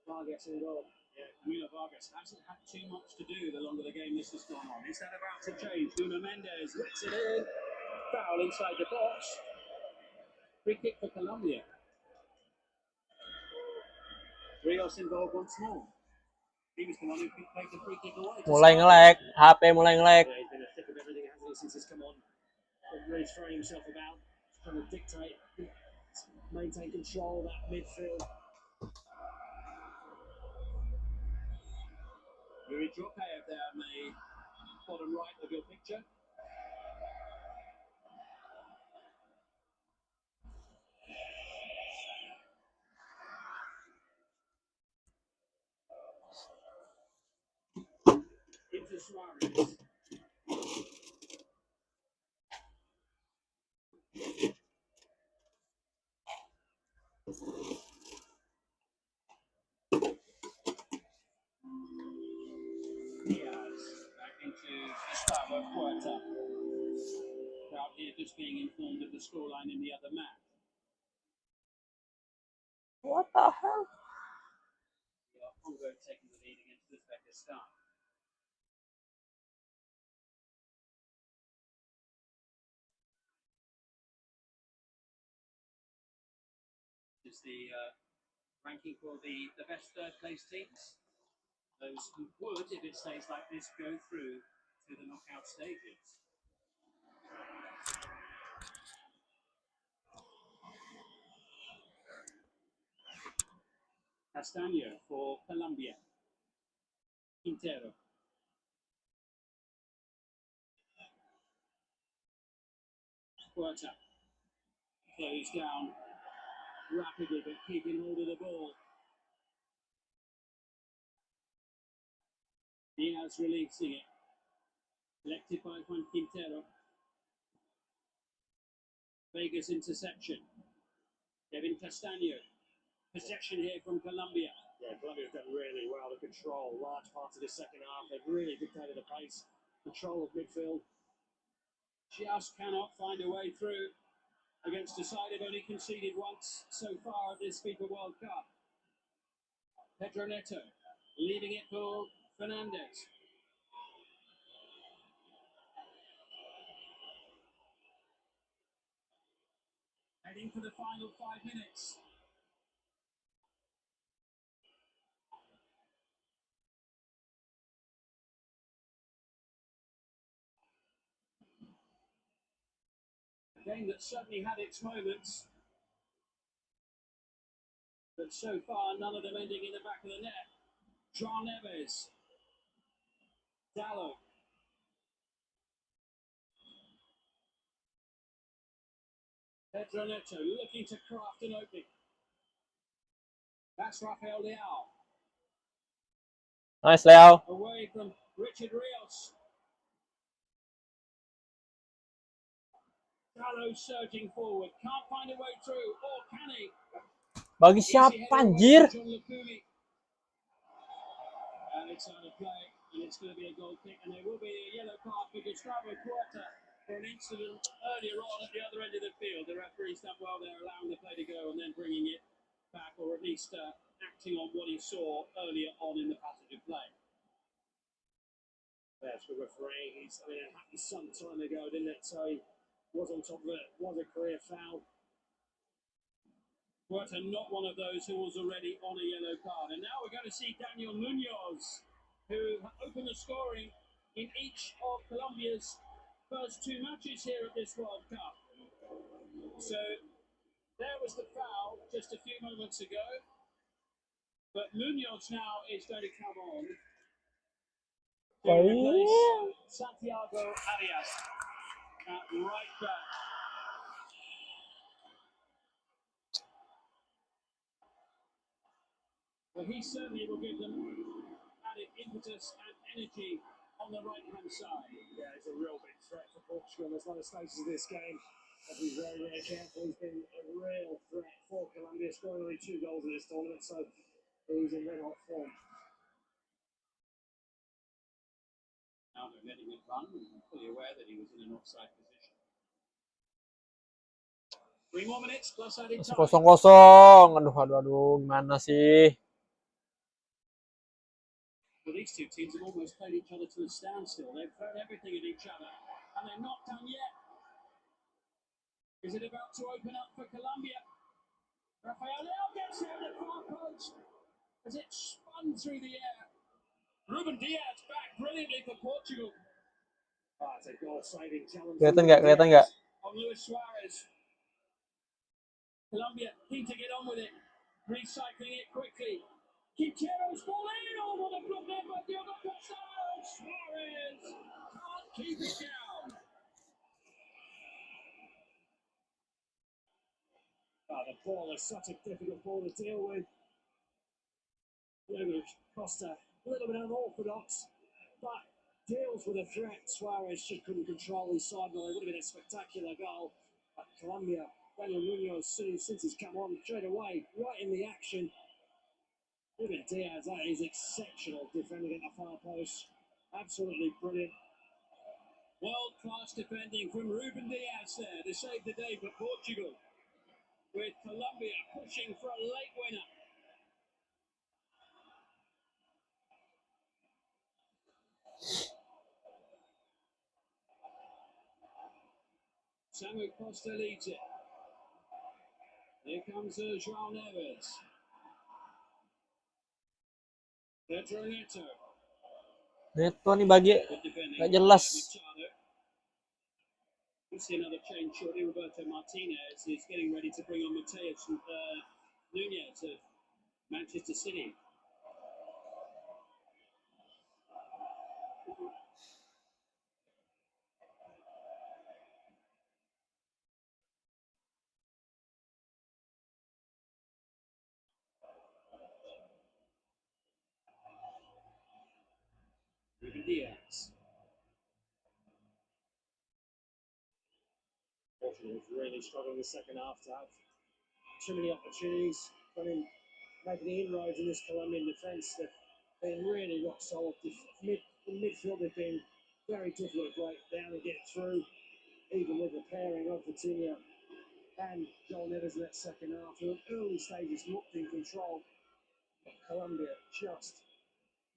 Vargas in goal. Yeah, Camilo Vargas hasn't had too much to do the longer the game this has gone on. Is that about to change? Nuno Mendes lets it in. Foul inside the box. Free kick for Colombia. Rios involved once more. He was the one who played the free kick away. Mulai nge-lag. HP mulai nge-lag. Yeah, he's been a thick of everything, hasn't he, since he's come on. Really throwing himself about, trying to dictate, maintain control of that midfield. Yuri Dropaev there on the bottom right of your picture. Into Suarez. Diaz back into Gustavo KUOTA. Crowd here just being informed of the scoreline in the other match. What the hell? Congo taking the lead against Uzbekistan. Is the ranking for the best third place teams. Those who would, if it stays like this, go through to the knockout stages. Castaño for Colombia. Quintero. KUOTA. Closed down rapidly, but keeping hold of the ball. Diaz releasing it. Collected by Juan Quintero. Vega's interception. Kevin Castaño. possession here from Colombia. Yeah, Colombia have done really well to control large parts of the second half. They've really dictated the pace, control of midfield. Just cannot find a way through against a side they've only conceded once so far at this FIFA World Cup. Pedro Neto leaving it for Fernandez. Heading for the final 5 minutes. A game that certainly had its moments, but so far none of them ending in the back of the net. João Neves, Dallo, Pedro Neto looking to craft an opening. That's Rafael Leao. Nice, Leo. Away from Richard Rios. Dallo surging forward. Can't find a way through. Or can he? Bagi Easy siapa header away anjir? from John Lukumi. And it's out of play. And it's going to be a goal kick. And there will be a yellow card for Gustavo KUOTA for an incident earlier on at the other end of the field. The referee's done well there, allowing the play to go and then bringing it back, or at least acting on what he saw earlier on in the passage of play. That's the referee. It happened some time ago, didn't it? So he was on top of it. Was a career foul. KUOTA not one of those who was already on a yellow card. And now we're going to see Daniel Munoz, who opened the scoring in each of Colombia's first 2 matches here at this World Cup. So there was the foul just a few moments ago. But Munoz now is going to come on to replace Santiago Arias at right back. Well, he certainly will give them added impetus and energy on the right-hand side. Yeah, it's a real big threat for Portugal. There's one of the stages of this game. Have to be very, very careful. He's been a real threat for Colombia, scoring only 2 goals in this tournament, so he's in red hot form. Now they're letting it run, and fully aware that he was in an offside position. 3 more minutes plus added Masih time. 0-0. Aduh, gimana sih? Well, these two teams have almost played each other to a standstill. They've thrown everything at each other, and they're not done yet. Is it about to open up for Colombia? Rafael Leao gets it at the far post as it spun through the air. Ruben Diaz back brilliantly for Portugal. It's a goal-saving challenge. Kelihatan nggak? On Luis Suarez. Colombia keen to get on with it, recycling it quickly. Quintero's ball in. Oh, what a block there by Diogo Costa. Suarez can't keep it down. The ball is such a difficult ball to deal with. Costa, a little bit unorthodox, but deals with a threat. Suarez just couldn't control his side. Well, it would have been a spectacular goal. But Colombia, Daniel Munoz, since he's come on straight away, right in the action. Ruben Diaz, that is exceptional defending at the far post. Absolutely brilliant. World-class defending from Ruben Diaz there to save the day for Portugal, with Colombia pushing for a late winner. Samu Costa leads it. Here comes João Neves. Pedro Neto. Neto nih bagi nggak jelas. We see another change shortly. Roberto Martinez is getting ready to bring on Mateus Nunez of Manchester City. Ruben Diaz. Portugal was really struggling in the second half to have too many opportunities. making inroads in this Colombian defence. They've been really rock solid. In midfield, they've been very difficult to break down and get through, even with the pairing of Coutinho and Joel Neves in that second half, who at early stages looked in control. But Colombia just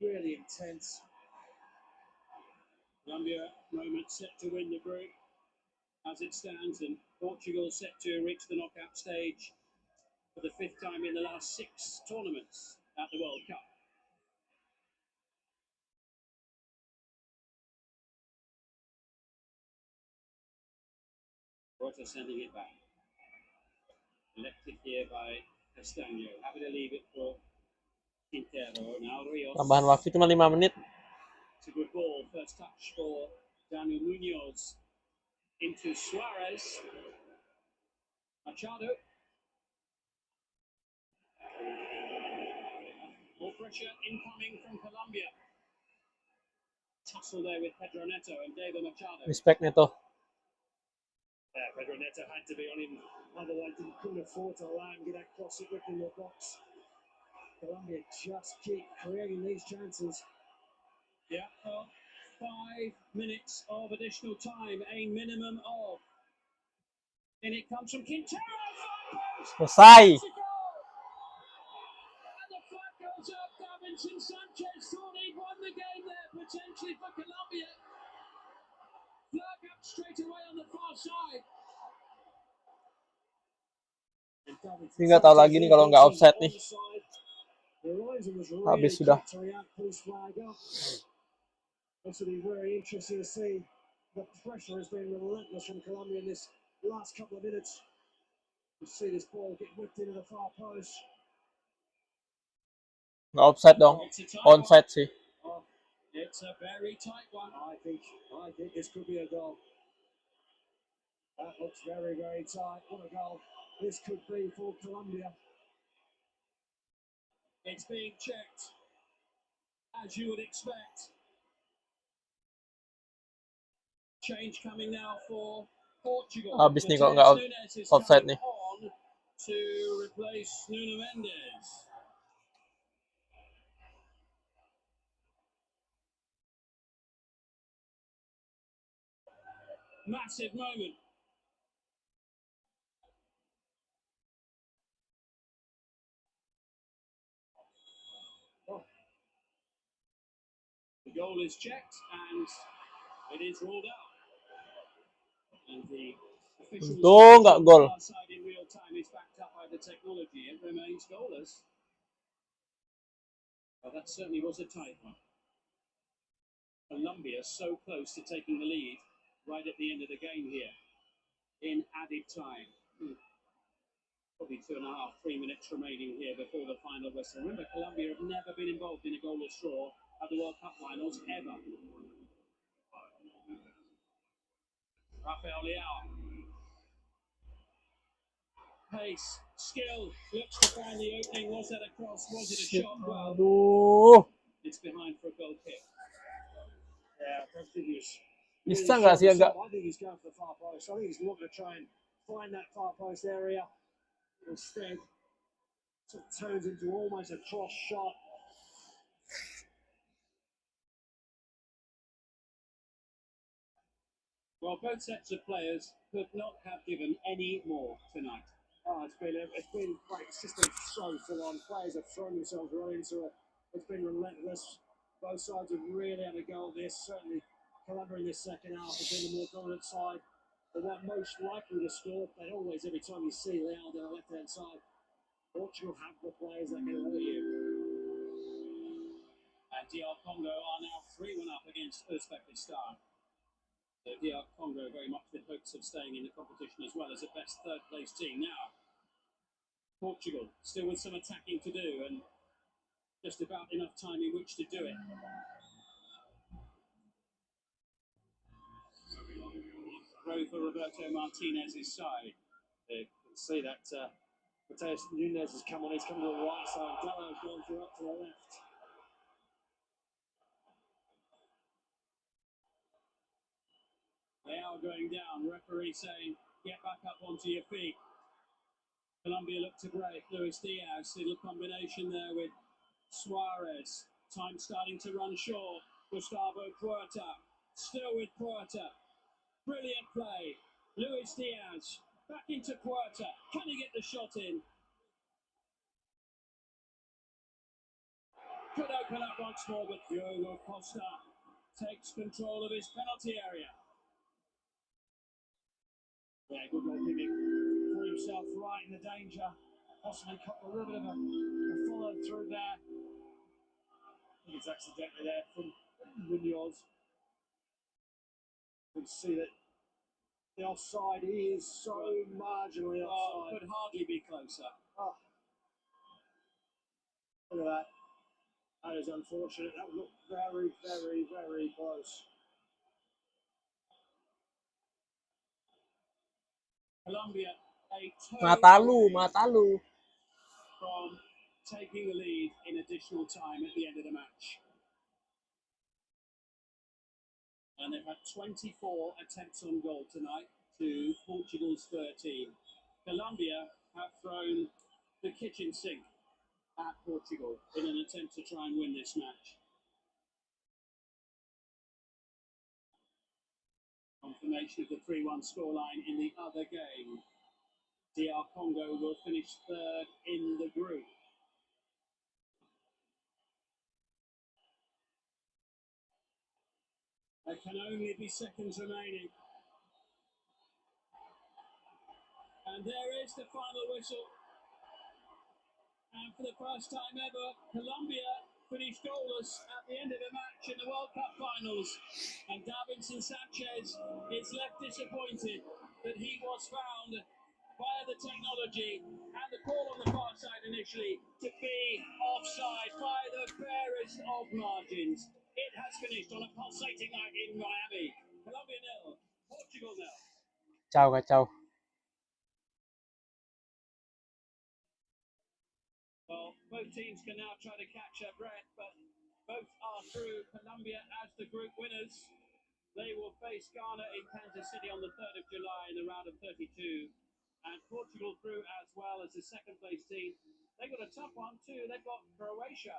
really intense. Colombia moment set to win the group as it stands, and Portugal set to reach the knockout stage for the 5th time in the last 6 tournaments at the World Cup. KUOTA sending it back. Elected here by Castaño. Happy to leave it for Quintero. Now Rios. Tambahan waktu cuma 5 menit. It's a good ball. First touch for Daniel Munoz into Suarez. Machado. More pressure incoming from Colombia. Tussle there with Pedro Neto and David Machado. Respect Neto. Pedro Neto had to be on him, otherwise he couldn't afford to allow him to get that cross it in the box. Colombia just keep creating these chances. Yeah, well, 5 minutes of additional time, a minimum of. And it comes from Quintero. Selesai. And the flag goes up. Davinson Sanchez thought he'd won the game there, potentially for Colombia. Flag up straight away on the far side. Ini nggak tahu lagi nih kalau nggak offside nih. Habis sudah. This will be very interesting to see. The pressure has been relentless from Colombia in this last couple of minutes. You see this ball get whipped into the far post. Nggak offside dong. Onside sih. It's a very tight one. I think this could be a goal. That looks very, very tight. What a goal this could be for Colombia. It's being checked, as you would expect. Change coming now for Portugal. Habis nih kalau nggak offside nih. To replace Nuno Mendes. Massive moment. The goal is checked and it is ruled out. And the official nggak gol. side in real time is backed up by the technology. It remains goalless. Well, that certainly was a tight one. Colombia so close to taking the lead right at the end of the game here in added time. Probably 2.5, 3 minutes remaining here before the final whistle. Remember, Colombia have never been involved in a goalless draw at the World Cup finals, ever. Rafael Leao. Pace, skill, looks to find the opening. Was that a cross? Was it a shot? Well, Aduh. it's behind for a goal kick. Yeah, I think he's Bisa nggak sih agak? I think he's going for the far post. I think he's looking to try and find that far post area. Instead, it turns into almost a cross shot. Well, both sets of players could not have given any more tonight. Oh, it's been great. It's just been so full on. Players have thrown themselves right into it. It's been relentless. Both sides have really had a go at this. Certainly, Colombia in this second half has been the more dominant side. But that most likely to score. But always, every time you see Leao down the left-hand side, Portugal have the players that can hurt you. And DR Congo are now 3-1 up against Uzbekistan. So DR Congo very much with hopes of staying in the competition as well as the best third-place team. Now, Portugal still with some attacking to do and just about enough time in which to do it. Throw for Roberto Martinez's side. You can see that Mateus Nunes has come on. He's come to the right side. Gallo's gone through up to the left. They are going down. Referee saying, get back up onto your feet. Colombia look to break. Luis Diaz, little combination there with Suarez. Time starting to run short. Gustavo KUOTA, still with KUOTA. Brilliant play. Luis Diaz, back into KUOTA. Can he get the shot in? Could open up once more, but Diogo Costa takes control of his penalty area. Yeah, good goalkeeping. Threw himself right in the danger. Possibly caught a little bit of a follow through there. I think it's accidentally there from Munoz. You can see that the offside is so marginally offside. Could hardly be closer. Oh. Look at that. That is unfortunate. That looked very, very, very close. Colombia, a Mata toe lu. from taking the lead in additional time at the end of the match. And they've had 24 attempts on goal tonight to Portugal's 13. Colombia have thrown the kitchen sink at Portugal in an attempt to try and win this match. Confirmation of the 3-1 scoreline in the other game. DR Congo will finish third in the group. There can only be seconds remaining. And there is the final whistle. And for the first time ever, Colombia finished goalless at the end of the match in the World Cup finals. And Davinson Sanchez is left disappointed that he was found via the technology and the call on the far side initially to be offside by the fairest of margins. It has finished on a pulsating night in Miami. Colombia 0, Portugal 0. Kacau. Well, both teams can now try to catch their breath, but both are through. Colombia as the group winners. They will face Ghana in Kansas City on the 3rd of July in the round of 32. And Portugal through as well as the second place team. They've got a tough one too. They've got Croatia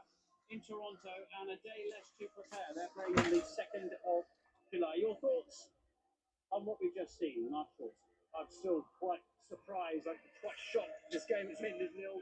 in Toronto and a day less to prepare. They're playing on the 2nd of July. Your thoughts on what we've just seen? My thoughts. I'm still quite surprised. I'm quite shocked. This game has ended 0-0.